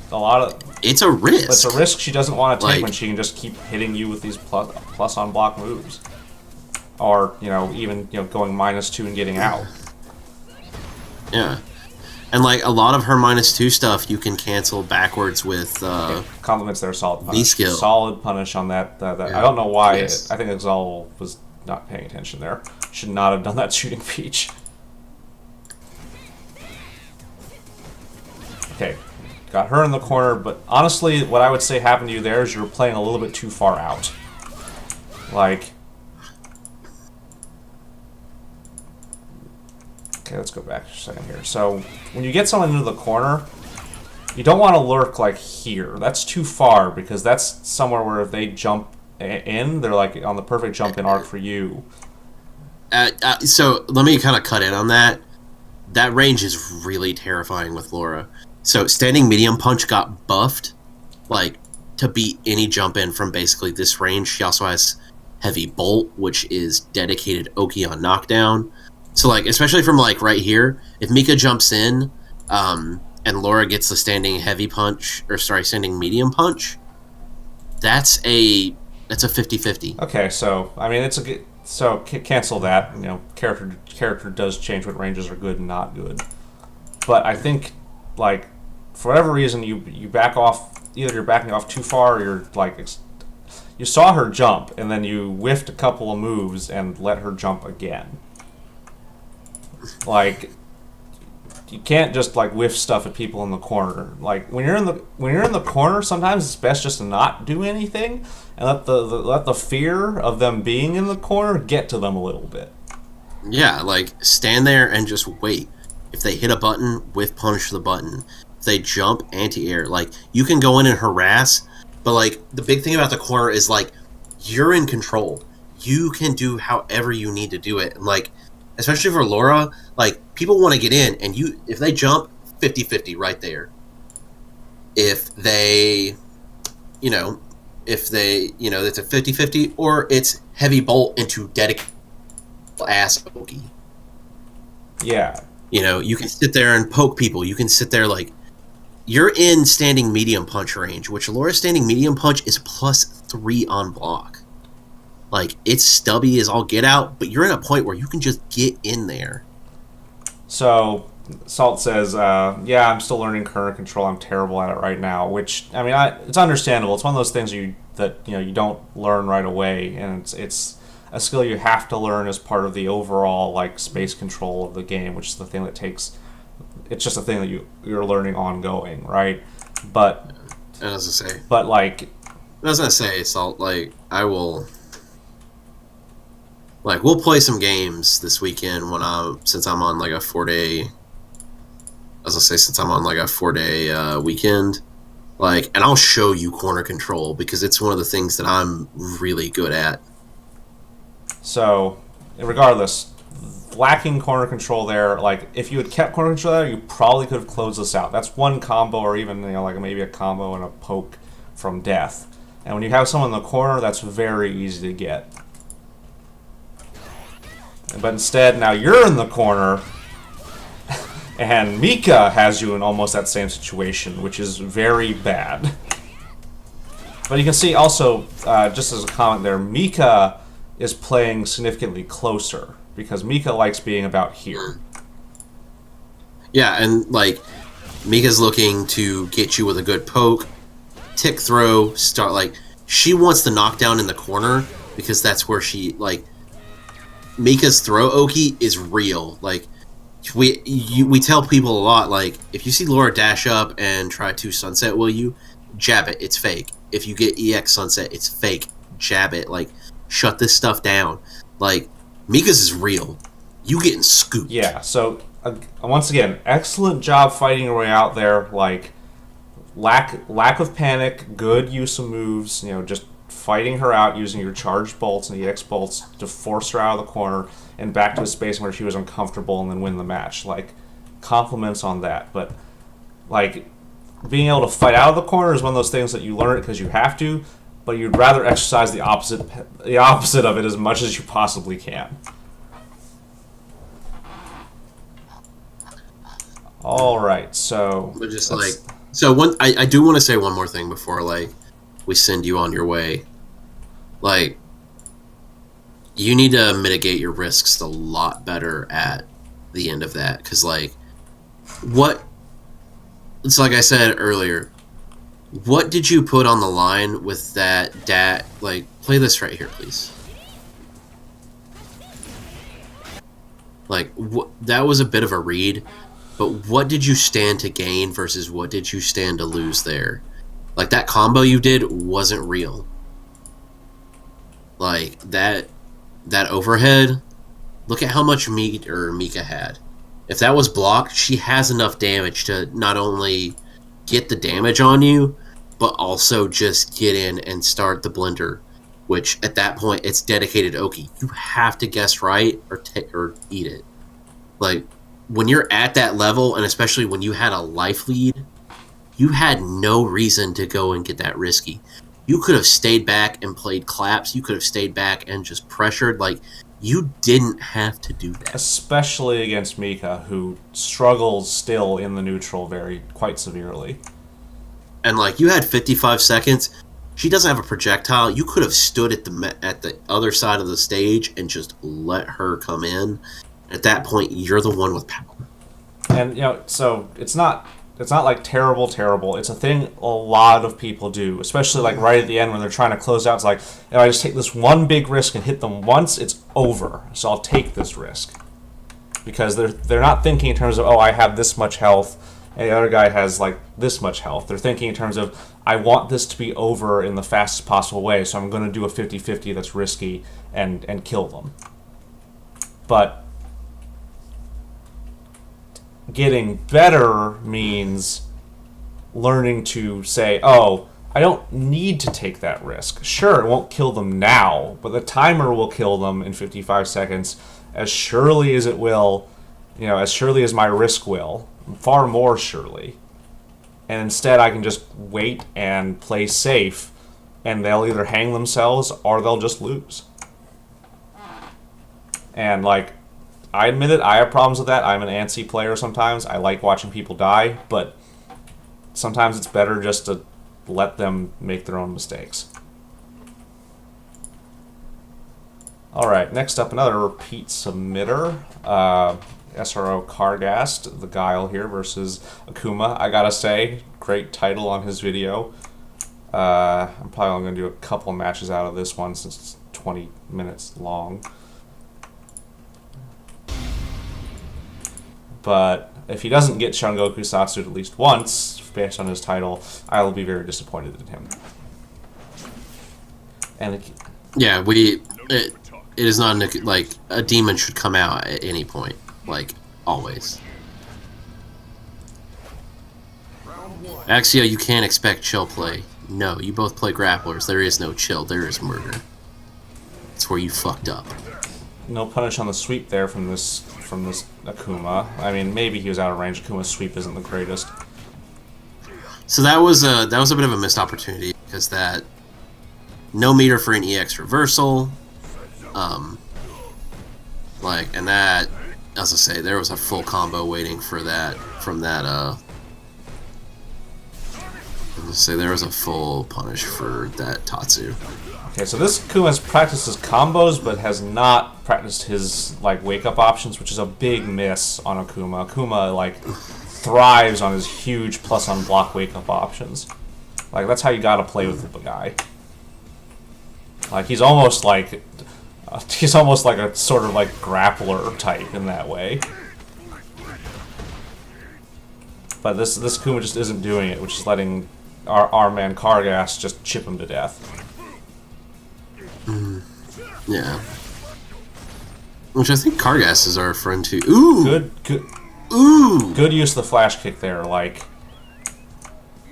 it's a risk. But it's a risk she doesn't want to take Like, when she can just keep hitting you with these plus on block moves, or even going -2 and getting out. Yeah, and like a lot of her -2 stuff, you can cancel backwards with. Compliments there, solid punish. V-skill. Solid punish on that. Yeah. I don't know why. Yes. I think Exal was not paying attention there. Should not have done that shooting Peach. Okay, got her in the corner, but honestly, what I would say happened to you there is you were playing a little bit too far out. Like, okay, let's go back a second here. So, when you get someone into the corner, you don't want to lurk like here. That's too far, because that's somewhere where if they jump in, they're like on the perfect jump in arc for you. So let me kind of cut in on that. That range is really terrifying with Laura. So standing medium punch got buffed, like, to beat any jump in from basically this range. She also has heavy bolt, which is dedicated Oki on knockdown. So like, especially from like right here, if Mika jumps in, and Laura gets the standing heavy punch, or sorry, standing medium punch, that's a 50-50. Okay, so I mean cancel that. Character does change what ranges are good and not good. But I think, like, for whatever reason, you back off. Either you're backing off too far, or you're like, you saw her jump and then you whiffed a couple of moves and let her jump again. Like, you can't just like whiff stuff at people in the corner. Like when you're in the corner, sometimes it's best just to not do anything and let the fear of them being in the corner get to them a little bit. Yeah, like stand there and just wait. If they hit a button, whiff punish the button. If they jump, anti-air. Like, you can go in and harass, but like the big thing about the corner is like you're in control. You can do however you need to do it. And like, especially for Laura, like, people want to get in, and if they jump, 50-50 right there. If they, it's a 50-50, or it's heavy bolt into dedicated ass Oki. Yeah. You can sit there and poke people. You can sit there like, you're in standing medium punch range, which Laura's standing medium punch is +3 on block. Like, it's stubby as all get out, but you're in a point where you can just get in there. So, Salt says, yeah, I'm still learning current control. I'm terrible at it right now, which, I mean, it's understandable. It's one of those things you don't learn right away, and it's a skill you have to learn as part of the overall, like, space control of the game, which is the thing that takes... It's just a thing that you're learning ongoing, right? But... I was gonna say... But, like... I was gonna say, Salt, like, I will... Like, we'll play some games this weekend since I'm on like a 4-day. Since I'm on like a 4-day weekend, like, and I'll show you corner control because it's one of the things that I'm really good at. So, regardless, lacking corner control there. Like, if you had kept corner control there, you probably could have closed this out. That's one combo, or even like maybe a combo and a poke from death. And when you have someone in the corner, that's very easy to get. But instead, now you're in the corner, and Mika has you in almost that same situation, which is very bad. But you can see also, just as a comment there, Mika is playing significantly closer, because Mika likes being about here. Yeah, and like, Mika's looking to get you with a good poke, tick throw, start, like, she wants the knockdown in the corner, because that's where she, like, Mika's throw Oki is real. Like, we tell people a lot, like, if you see Laura dash up and try to sunset, will you? Jab it, it's fake. If you get EX sunset, it's fake. Jab it. Like, shut this stuff down. Like, Mika's is real. You getting scooped. Yeah, so, once again, excellent job fighting your way out there. Like, lack of panic, good use of moves, just fighting her out using your charged bolts and EX bolts to force her out of the corner and back to a space where she was uncomfortable and then win the match. Like, compliments on that. But, like, being able to fight out of the corner is one of those things that you learn it because you have to, but you'd rather exercise the opposite of it as much as you possibly can. All right, so But just like, so one, I do want to say one more thing before like we send you on your way. Like, you need to mitigate your risks a lot better at the end of that, because like, what? It's like I said earlier. What did you put on the line with that? Like, play this right here, please. Like, that was a bit of a read, but what did you stand to gain versus what did you stand to lose there? Like, that combo you did wasn't real. Like, that overhead, look at how much Mika had. If that was blocked, she has enough damage to not only get the damage on you, but also just get in and start the blender, which at that point it's dedicated Oki. You have to guess right or eat it. Like, when you're at that level, and especially when you had a life lead, you had no reason to go and get that risky. You could have stayed back and played claps. You could have stayed back and just pressured. Like, you didn't have to do that. Especially against Mika, who struggles still in the neutral quite severely. And like, you had 55 seconds. She doesn't have a projectile. You could have stood at the other side of the stage and just let her come in. At that point, you're the one with power. And so it's not like terrible. It's a thing a lot of people do, especially like right at the end when they're trying to close out. It's like, if I just take this one big risk and hit them once, it's over. So I'll take this risk, because they're not thinking in terms of, oh, I have this much health and the other guy has like this much health. They're thinking in terms of, I want this to be over in the fastest possible way, so I'm going to do a 50-50 that's risky and kill them. But getting better means learning to say, oh, I don't need to take that risk. Sure, it won't kill them now, but the timer will kill them in 55 seconds as surely as it will, as surely as my risk will, far more surely. And instead I can just wait and play safe, and they'll either hang themselves or they'll just lose. And like, I admit it, I have problems with that. I'm an antsy player sometimes. I like watching people die, but sometimes it's better just to let them make their own mistakes. Alright, next up, another repeat submitter. SRO Cargast, the Guile here, versus Akuma. I gotta say, great title on his video. I'm probably only going to do a couple matches out of this one since it's 20 minutes long. But if he doesn't get Shungoku Satsu at least once, based on his title, I will be very disappointed in him. And yeah, it is not like a demon should come out at any point, like always. Axio, you can't expect chill play. No, you both play grapplers. There is no chill. There is murder. That's where you fucked up. No punish on the sweep there from this Akuma. I mean, maybe he was out of range. Akuma's sweep isn't the greatest. So that was a bit of a missed opportunity, because that no meter for an EX reversal. Like, and that, as I say, there was a full combo waiting for that from that. Let's say there was a full punish for that Tatsu. Okay, so this Akuma has practiced his combos, but has not practiced his like wake up options, which is a big miss on Akuma. Akuma like thrives on his huge plus on block wake up options. Like, that's how you gotta play with the guy. Like, he's almost like a sort of like grappler type in that way. But this Akuma just isn't doing it, which is letting our man Cargas just chip him to death. Yeah. Which I think Cargas is our friend too. Ooh! Good. Ooh! Good use of the flash kick there, like.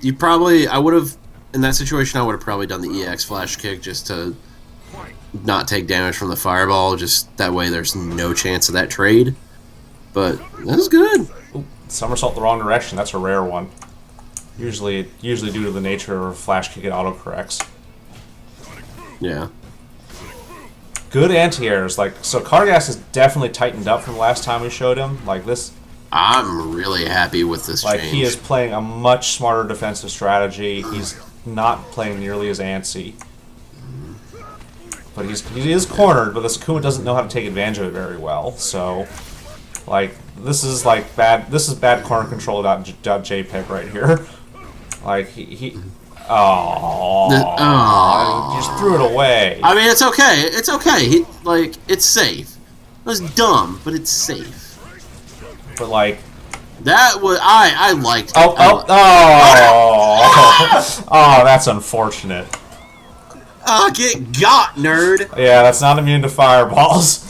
I would have, in that situation, I would have probably done the EX flash kick just to not take damage from the fireball, just that way there's no chance of that trade. But that was good. Ooh, somersault the wrong direction, that's a rare one. Usually due to the nature of flash kick, it autocorrects. Yeah. Good anti-airs. Like, so Cargas has definitely tightened up from the last time we showed him. Like, this I'm really happy with this Like, change. he is playing a much smarter defensive strategy. He's not playing nearly as antsy. But he is cornered, but this Akuma doesn't know how to take advantage of it very well. So, like, this is like bad. This is bad corner control .jpeg right here. Like he just threw it away. I mean, it's okay. It's okay. It's safe. It was dumb, but it's safe. But like that was I liked it. Oh, that's unfortunate. Get got, nerd. Yeah, that's not immune to fireballs.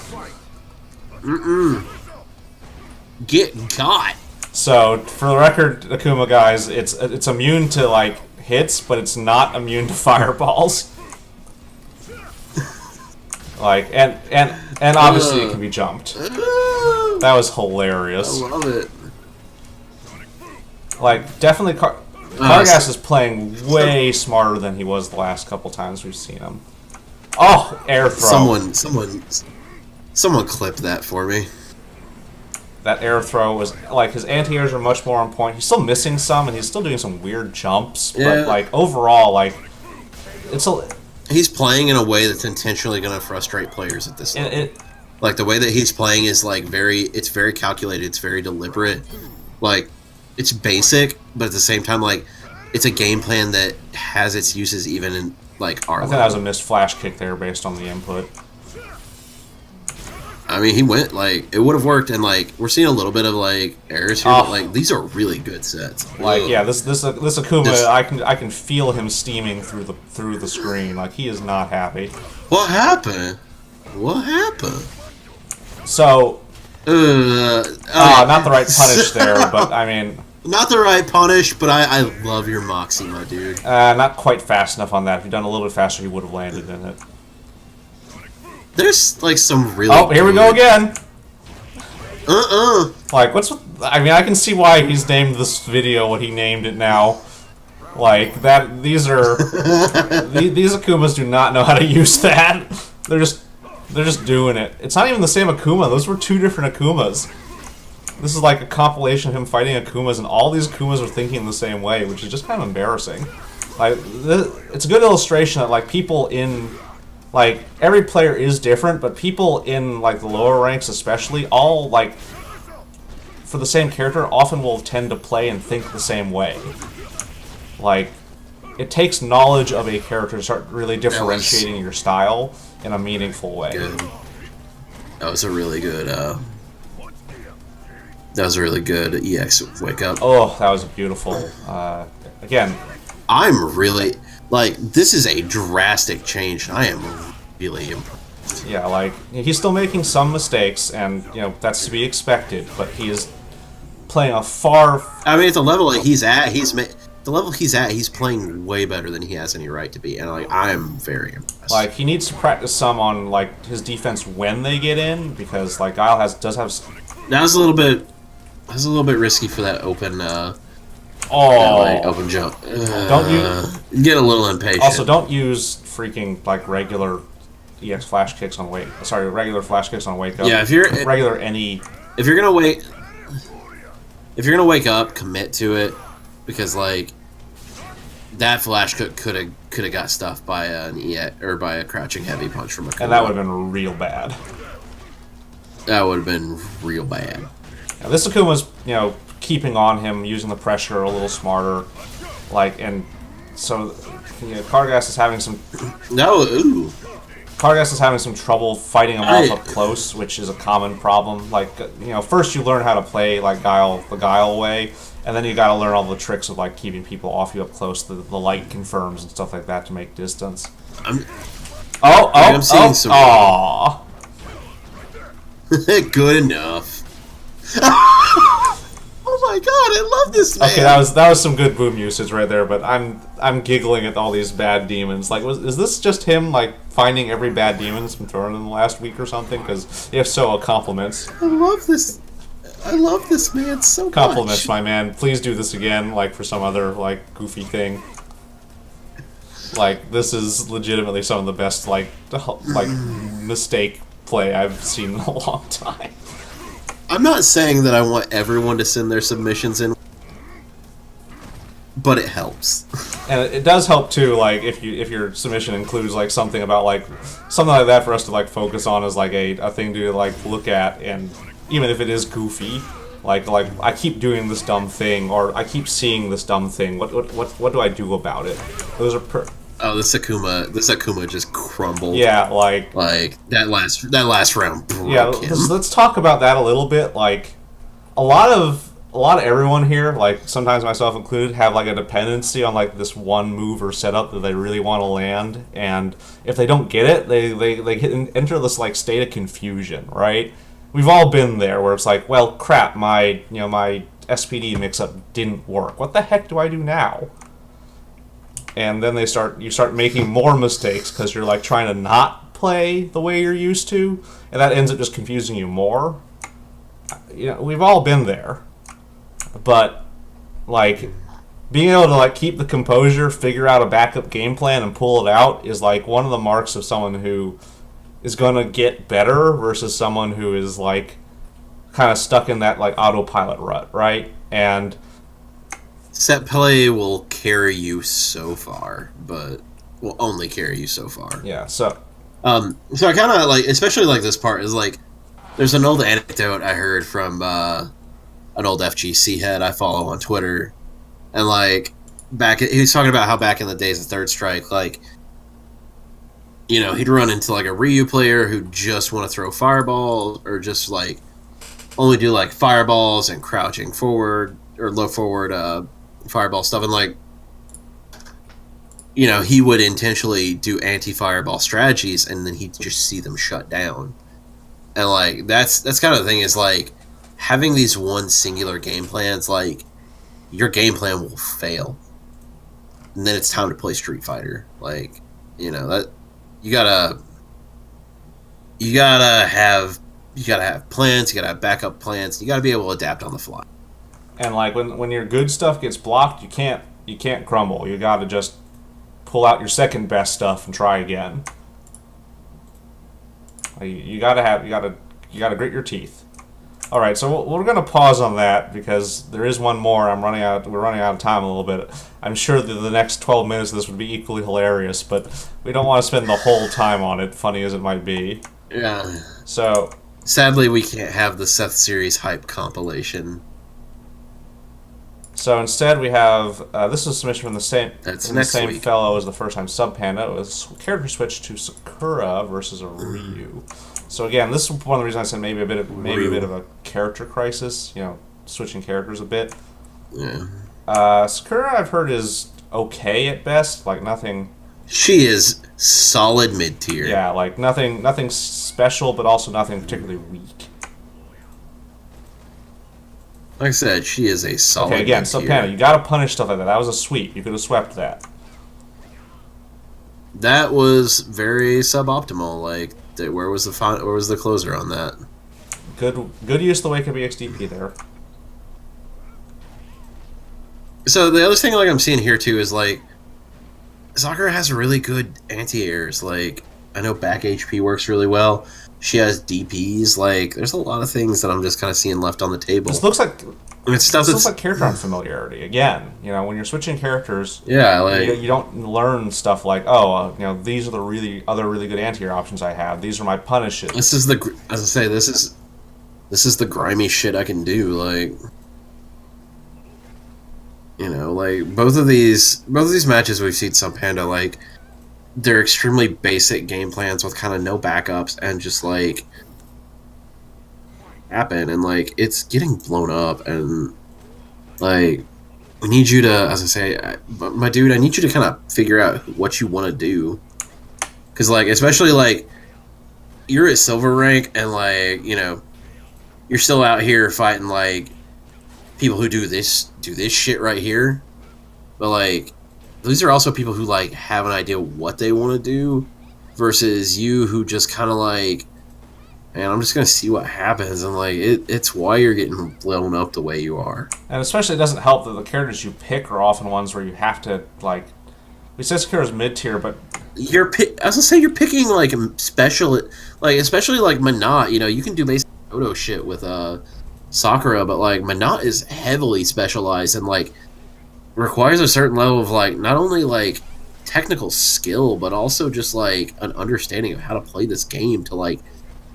Get got. So, for the record, Akuma guys, it's immune to like hits, but it's not immune to fireballs. Like and obviously it can be jumped. That was hilarious. I love it. Like, definitely Kargas is playing way smarter than he was the last couple times we've seen him. Oh, air throw. Someone clip that for me. That air throw was, like, his anti-airs are much more on point. He's still missing some, and he's still doing some weird jumps. Yeah. But, like, overall, like, he's playing in a way that's intentionally going to frustrate players at this level. Like, the way that he's playing is, like, it's very calculated. It's very deliberate. Like, it's basic, but at the same time, like, it's a game plan that has its uses even in, like, our I think level. that was a missed flash kick there based on the input. I mean, he went, like, it would have worked, and, like, we're seeing a little bit of, like, errors here, but, like, these are really good sets. Like, yeah, this Akuma, I can feel him steaming through the screen. Like, he is not happy. What happened? What happened? So, not the right punish there, but, I mean... Not the right punish, but I love your Moxie, my dude. Not quite fast enough on that. If he'd done a little bit faster, he would have landed in it. There's, like, some really... Oh, here we go again! Uh-uh. Like, what's with... I mean, I can see why he's named this video what he named it now. Like, that... These are... these Akumas do not know how to use that. They're just doing it. It's not even the same Akuma. Those were two different Akumas. This is like a compilation of him fighting Akumas, and all these Akumas are thinking the same way, which is just kind of embarrassing. Like, it's a good illustration that, like, people in... Like, every player is different, but people in, like, the lower ranks especially, all, like, for the same character, often will tend to play and think the same way. Like, it takes knowledge of a character to start really differentiating your style in a meaningful way. Good. That was a really good, that was a really good EX wake up. Oh, that was beautiful. Again, I'm really... Like, this is a drastic change. I am really impressed. yeah, like, he's still making some mistakes, and, you know, that's to be expected, but he is playing a far... I mean, at the level that he's at, he's playing way better than he has any right to be, and, like, I'm very impressed. Like, he needs to practice some on, like, his defense when they get in, because, like, Guile does have... That was a little bit risky for that open, open jump. Don't you get a little impatient. Also, don't use freaking like regular EX flash kicks on wake. Sorry, regular flash kicks on wake up. Yeah, if you're gonna wake up, commit to it, because like that flash kick could have got stuffed by an EX or by a crouching heavy punch from a. And that would have been real bad. That would have been real bad. Now, this Akuma's, you know, keeping on him, using the pressure a little smarter, like, and so, you know, Kargas is having some... Kargas is having some trouble fighting him off up close, which is a common problem. Like, you know, first you learn how to play, like, the Guile way, and then you gotta learn all the tricks of, like, keeping people off you up close, the light confirms and stuff like that to make distance. I'm seeing some... Aww. Good enough. Oh my god, I love this man. Okay, that was some good boom usage right there, but I'm giggling at all these bad demons. Like, is this just him like finding every bad demon that's been thrown in the last week or something? Because if so, compliments. I love this man so Compliments, much. my man. Please do this again, like for some other like goofy thing. Like, this is legitimately some of the best like mistake play I've seen in a long time. I'm not saying that I want everyone to send their submissions in, but it helps. And it does help too, like if your submission includes like something about like something like that for us to like focus on as like a thing to like look at, and even if it is goofy, like I keep doing this dumb thing, or I keep seeing this dumb thing. What do I do about it? Those are Oh, this Akuma just crumbled. Yeah, like that last round broke yeah. him. Let's talk about that a little bit. Like a lot of everyone here, like sometimes myself included, have like a dependency on like this one move or setup that they really want to land, and if they don't get it, they enter this like state of confusion, right? We've all been there where it's like, well, crap, my SPD mix-up didn't work. What the heck do I do now? And then you start making more mistakes because you're like trying to not play the way you're used to, and that ends up just confusing you more. We've all been there. But like being able to like keep the composure, figure out a backup game plan, and pull it out is like one of the marks of someone who is gonna get better versus someone who is like kind of stuck in that like autopilot rut, right? And set play will carry you so far, but will only carry you so far. Yeah. So I kind of like, especially like this part is like, there's an old anecdote I heard from an old FGC head I follow on Twitter, and like he was talking about how back in the days of Third Strike, like, he'd run into like a Ryu player who just want to throw fireballs, or just like only do like fireballs and crouching forward or low forward fireball stuff, and like he would intentionally do anti-fireball strategies, and then he'd just see them shut down. And like that's kind of the thing, is like having these one singular game plans, like your game plan will fail, and then it's time to play Street Fighter. Like that you gotta have plans, you gotta have backup plans, you gotta be able to adapt on the fly. And like when your good stuff gets blocked, you can't crumble. You gotta just pull out your second best stuff and try again. You gotta grit your teeth. All right, so we're gonna pause on that because there is one more. We're running out of time a little bit. I'm sure that the next 12 minutes of this would be equally hilarious, but we don't want to spend the whole time on it, funny as it might be. Yeah. So sadly, we can't have the Seth Series hype compilation. So instead, we have this is a submission from the same week. fellow as the first time Sub Panda. It was character switch to Sakura versus a Ryu. So again, this is one of the reasons I said maybe a bit of a character crisis. Switching characters a bit. Yeah. Sakura, I've heard, is okay at best. Like nothing. She is solid mid tier. Yeah, like nothing special, but also nothing particularly weak. Like I said, she is a solid. Okay, again, Sub Panda, you gotta punish stuff like that. That was a sweep. You could have swept that. That was very suboptimal. Like, where was the closer on that? Good use of the Wake Up EXDP there. So the other thing, like, I'm seeing here too is like, Sakura has really good anti-airs. Like, I know back HP works really well. She has DPs. Like, there's a lot of things that I'm just kind of seeing left on the table. This looks like looks like character unfamiliarity again. When you're switching characters, yeah, like you don't learn stuff like, these are the other really good anti-air options I have. These are my punishes. This is this is the grimy shit I can do. Like, like both of these matches we've seen Sub Panda, like, they're extremely basic game plans with kind of no backups, and just like happen, and like it's getting blown up, and like we need you to, as I say, my dude, I need you to kind of figure out what you want to do, because like, especially like you're at silver rank, and like you're still out here fighting like people who do this shit right here, but like these are also people who like have an idea what they want to do, versus you who just kind of like, man, I'm just gonna see what happens, and like it's why you're getting blown up the way you are. And especially, it doesn't help that the characters you pick are often ones where you have to like. We said Sakura's mid tier, but I was gonna say you're picking like special, like especially like Manat. You can do basic photo shit with Sakura, but like Minot is heavily specialized and like requires a certain level of like not only like technical skill, but also just like an understanding of how to play this game to like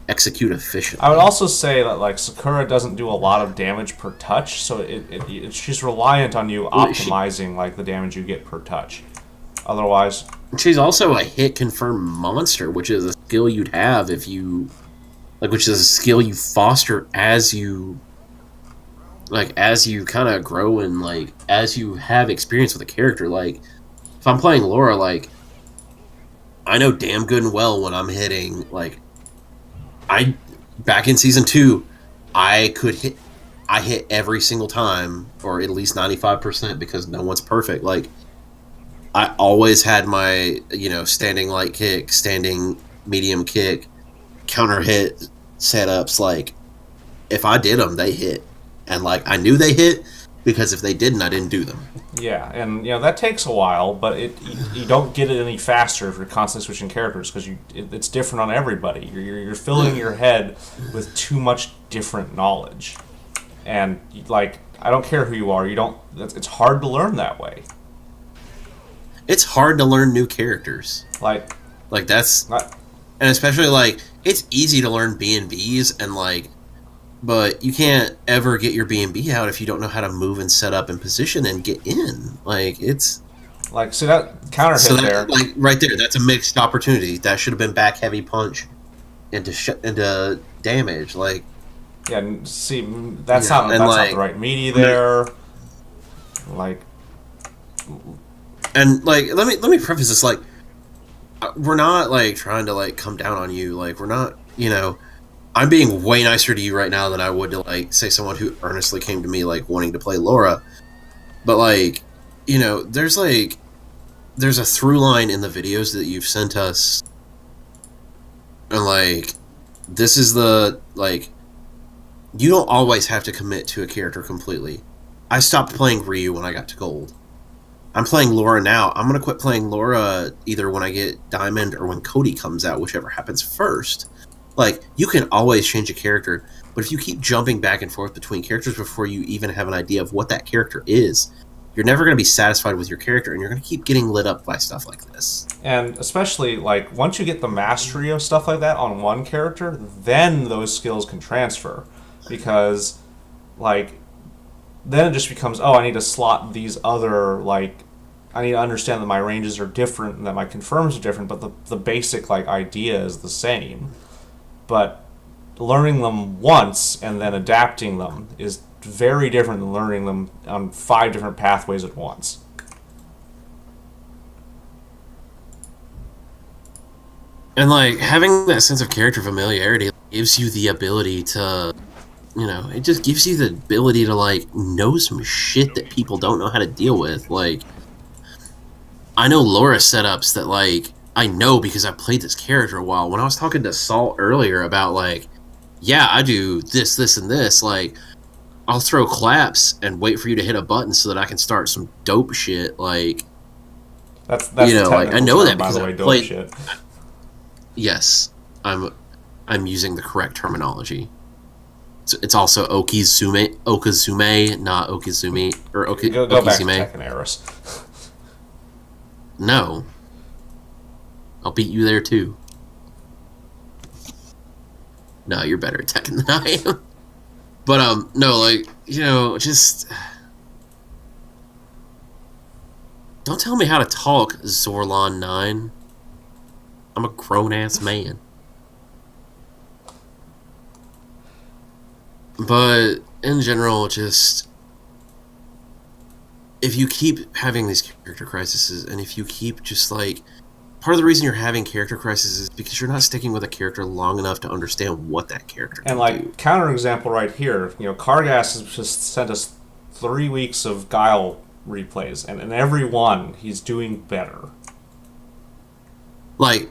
execute efficiently. I would also say that like Sakura doesn't do a lot of damage per touch, so she's reliant on you optimizing like the damage you get per touch. Otherwise, she's also a hit confirmed monster, which is a skill you'd have if you like, which is a skill you foster as you kind of grow and like as you have experience with a character. Like if I'm playing Laura, like I know damn good and well when I'm hitting like back in season 2, I hit every single time, or at least 95%, because no one's perfect. Like I always had my, standing light kick, standing medium kick, counter hit setups. Like if I did them, they hit, and like I knew they hit because if they didn't, I didn't do them. Yeah, and that takes a while, but you don't get it any faster if you're constantly switching characters, because it's different on everybody. You're filling your head with too much different knowledge, and like I don't care who you are, it's hard to learn that way. It's hard to learn new characters. Like that's, and especially like it's easy to learn B&Bs and like. But you can't ever get your B&B out if you don't know how to move and set up and position and get in. Like it's like, see that counter hit there, like right there. That's a mixed opportunity. That should have been back heavy punch into damage. Like yeah, see that's not the right meaty there. Like, and like let me preface this. Like we're not like trying to like come down on you. Like we're not, I'm being way nicer to you right now than I would to like say someone who earnestly came to me like wanting to play Laura. But like, there's a through line in the videos that you've sent us, and like this is the like you don't always have to commit to a character completely. I stopped playing Ryu when I got to gold. I'm playing Laura now. I'm gonna quit playing Laura either when I get diamond or when Cody comes out, whichever happens first. Like, you can always change a character, but if you keep jumping back and forth between characters before you even have an idea of what that character is, you're never going to be satisfied with your character, and you're going to keep getting lit up by stuff like this. And especially, like, once you get the mastery of stuff like that on one character, then those skills can transfer. Because, like, then it just becomes, I need to slot these other, like, I need to understand that my ranges are different and that my confirms are different, but the basic, like, idea is the same. But learning them once and then adapting them is very different than learning them on 5 different pathways at once. And like having that sense of character familiarity gives you the ability to, it just gives you the ability to like know some shit that people don't know how to deal with. Like I know Laura setups that like I know because I played this character a while. When I was talking to Salt earlier about like, yeah, I do this, this, and this, like I'll throw claps and wait for you to hit a button so that I can start some dope shit. Like that's like I know that because I played shit. Yes, I'm using the correct terminology. It's also Okazume, not Okizumi or Go Okizime. back to Tekken Eris. No. I'll beat you there too. No, you're better at Tekken than I am. But no, like, just don't tell me how to talk, Zorlon 9. I'm a grown ass man. But in general, just if you keep having these character crises, and if you keep just like part of the reason you're having character crises is because you're not sticking with a character long enough to understand what that character can and like do. Counter example right here, Kargas has just sent us 3 weeks of Guile replays, and in every one he's doing better. Like,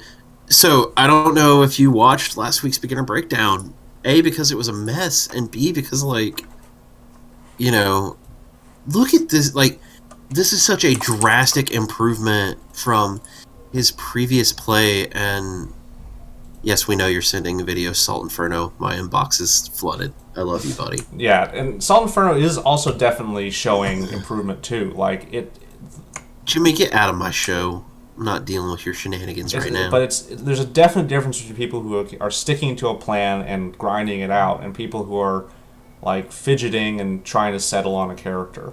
so I don't know if you watched last week's beginner breakdown. A, because it was a mess, and B, because like, look at this. Like, this is such a drastic improvement from his previous play, and Yes, we know you're sending a video, Salt Inferno. My inbox is flooded. I love you, buddy. Yeah, and Salt Inferno is also definitely showing improvement too. Like it, Jimmy, get out of my show. I'm not dealing with your shenanigans right now. but there's a definite difference between people who are sticking to a plan and grinding it out, and people who are like fidgeting and trying to settle on a character.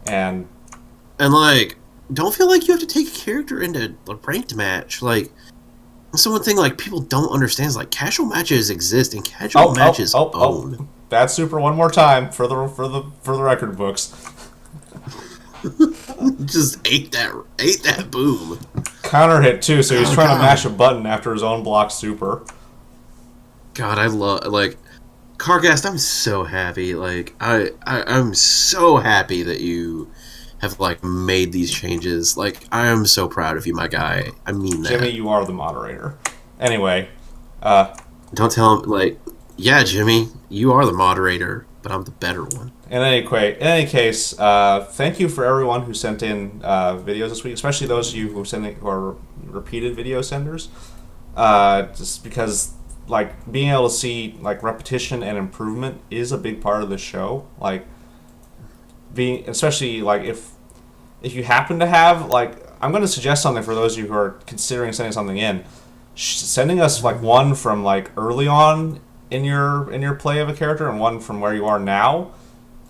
And like, don't feel like you have to take a character into a ranked match. Like, that's the one thing like people don't understand is like casual matches exist and casual matches own. Bad super one more time for the record books. Just ate that boom. Counter hit too, so he's trying to mash a button after his own block super. God, I love like Cargast. I'm so happy. Like I'm so happy that you have like made these changes. Like I am so proud of you, my guy. I mean that. Jimmy, you are the moderator. Anyway, don't tell him like, yeah, Jimmy, you are the moderator, but I'm the better one. In any case, thank you for everyone who sent in videos this week, especially those of you who are repeated video senders. Just because, like, being able to see like repetition and improvement is a big part of the show. Like, especially like if you happen to have like, I'm going to suggest something for those of you who are considering sending something in. Sending us like one from like early on in your play of a character and one from where you are now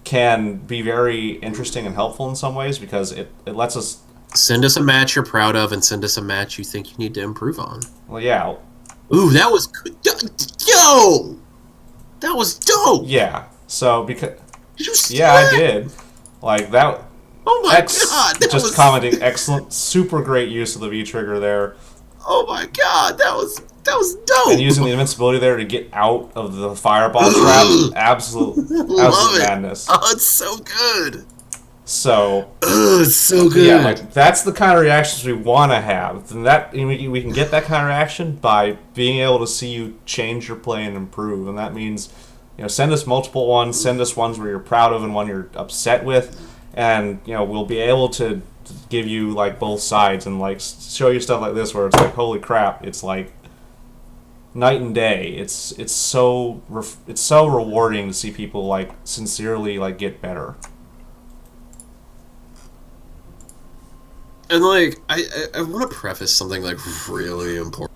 can be very interesting and helpful in some ways because it lets us send us a match you're proud of and send us a match you think you need to improve on. Well, yeah. Ooh, that was good. Yo, that was dope. Yeah. So because did you see that? I did. Like that. Oh my god! That just commenting, excellent, super great use of the V trigger there. Oh my god, that was dope. And using the invincibility there to get out of the fireball trap, absolute madness. Oh, it's so good. So, it's so good. Yeah, like that's the kind of reactions we want to have. And that we can get that kind of reaction by being able to see you change your play and improve. And that means, send us multiple ones, send us ones where you're proud of and one you're upset with, and we'll be able to give you like both sides and like show you stuff like this where it's like holy crap, it's like night and day. It's so rewarding to see people like sincerely like get better. And like I want to preface something like really important.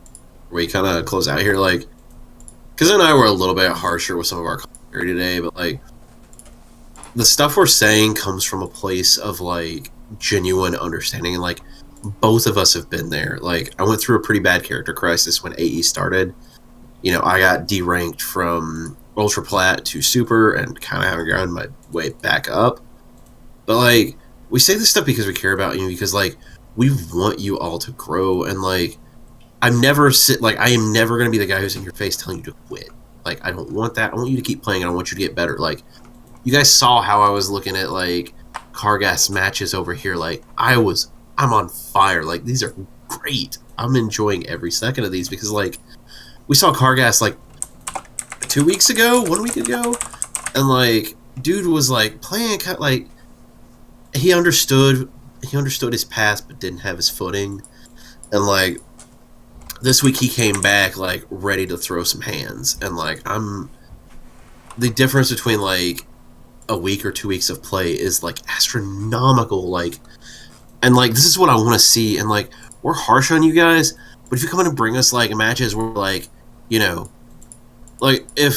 We kind of close out here, like, because I were a little bit harsher with some of our commentary today, but like the stuff we're saying comes from a place of like genuine understanding, and like both of us have been there. Like I went through a pretty bad character crisis when AE started. I got deranked from ultra plat to super and kind of having ground my way back up. But like we say this stuff because we care about you, because like we want you all to grow, and like I am never going to be the guy who's in your face telling you to quit. Like I don't want that. I want you to keep playing and I want you to get better. Like you guys saw how I was looking at like Cargas matches over here. Like I'm on fire. Like these are great. I'm enjoying every second of these because like we saw Cargas like 2 weeks ago, 1 week ago, and like dude was like playing like he understood his path but didn't have his footing, and like this week he came back like ready to throw some hands, and like the difference between like a week or 2 weeks of play is like astronomical, like, and like this is what I want to see. And like we're harsh on you guys, but if you come in and bring us like matches where like like if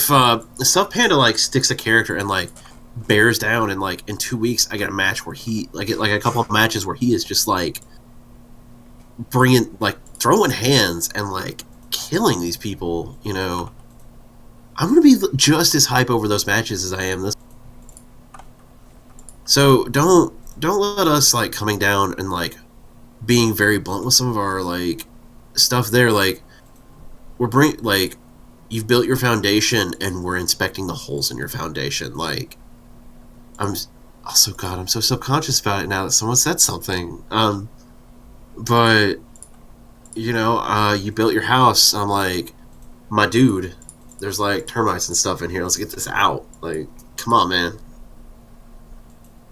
Stuff Panda like sticks a character and like bears down, and like in 2 weeks I get a match where he like a couple of matches where he is just like throwing hands and like killing these people, I'm gonna be just as hype over those matches as I am this. So don't let us like coming down and like being very blunt with some of our like stuff there. Like you've built your foundation and we're inspecting the holes in your foundation. Like I'm so subconscious about it now that someone said something. But you built your house. I'm like, my dude, there's like termites and stuff in here. Let's get this out. Like, come on, man.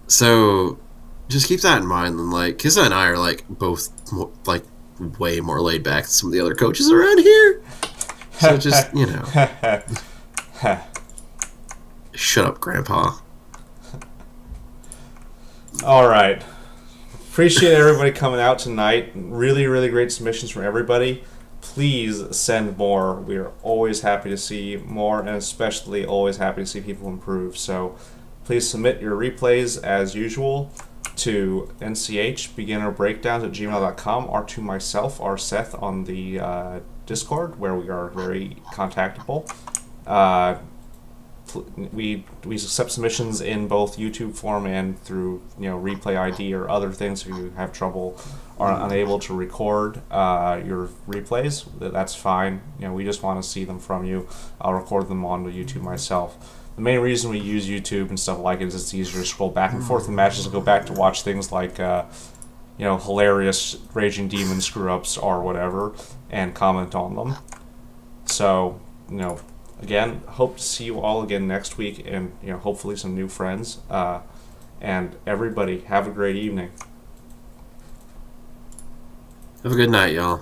So just keep that in mind. And like Kizza and I are like both like way more laid back than some of the other coaches around here. So just, shut up, Grandpa. All right. Appreciate everybody coming out tonight. Really, really great submissions from everybody. Please send more. We are always happy to see more, and especially always happy to see people improve. So please submit your replays as usual to nchbeginnerbreakdowns@gmail.com or to myself or Seth on the Discord, where we are very contactable. We accept submissions in both YouTube form and through replay ID or other things. If you have trouble or unable to record your replays, that's fine. We just want to see them from you. I'll record them on YouTube myself. The main reason we use YouTube and stuff like it is it's easier to scroll back and forth in matches and go back to watch things like hilarious Raging Demon screw-ups or whatever and comment on them. So, again, hope to see you all again next week, and hopefully some new friends. And everybody, have a great evening. Have a good night, y'all.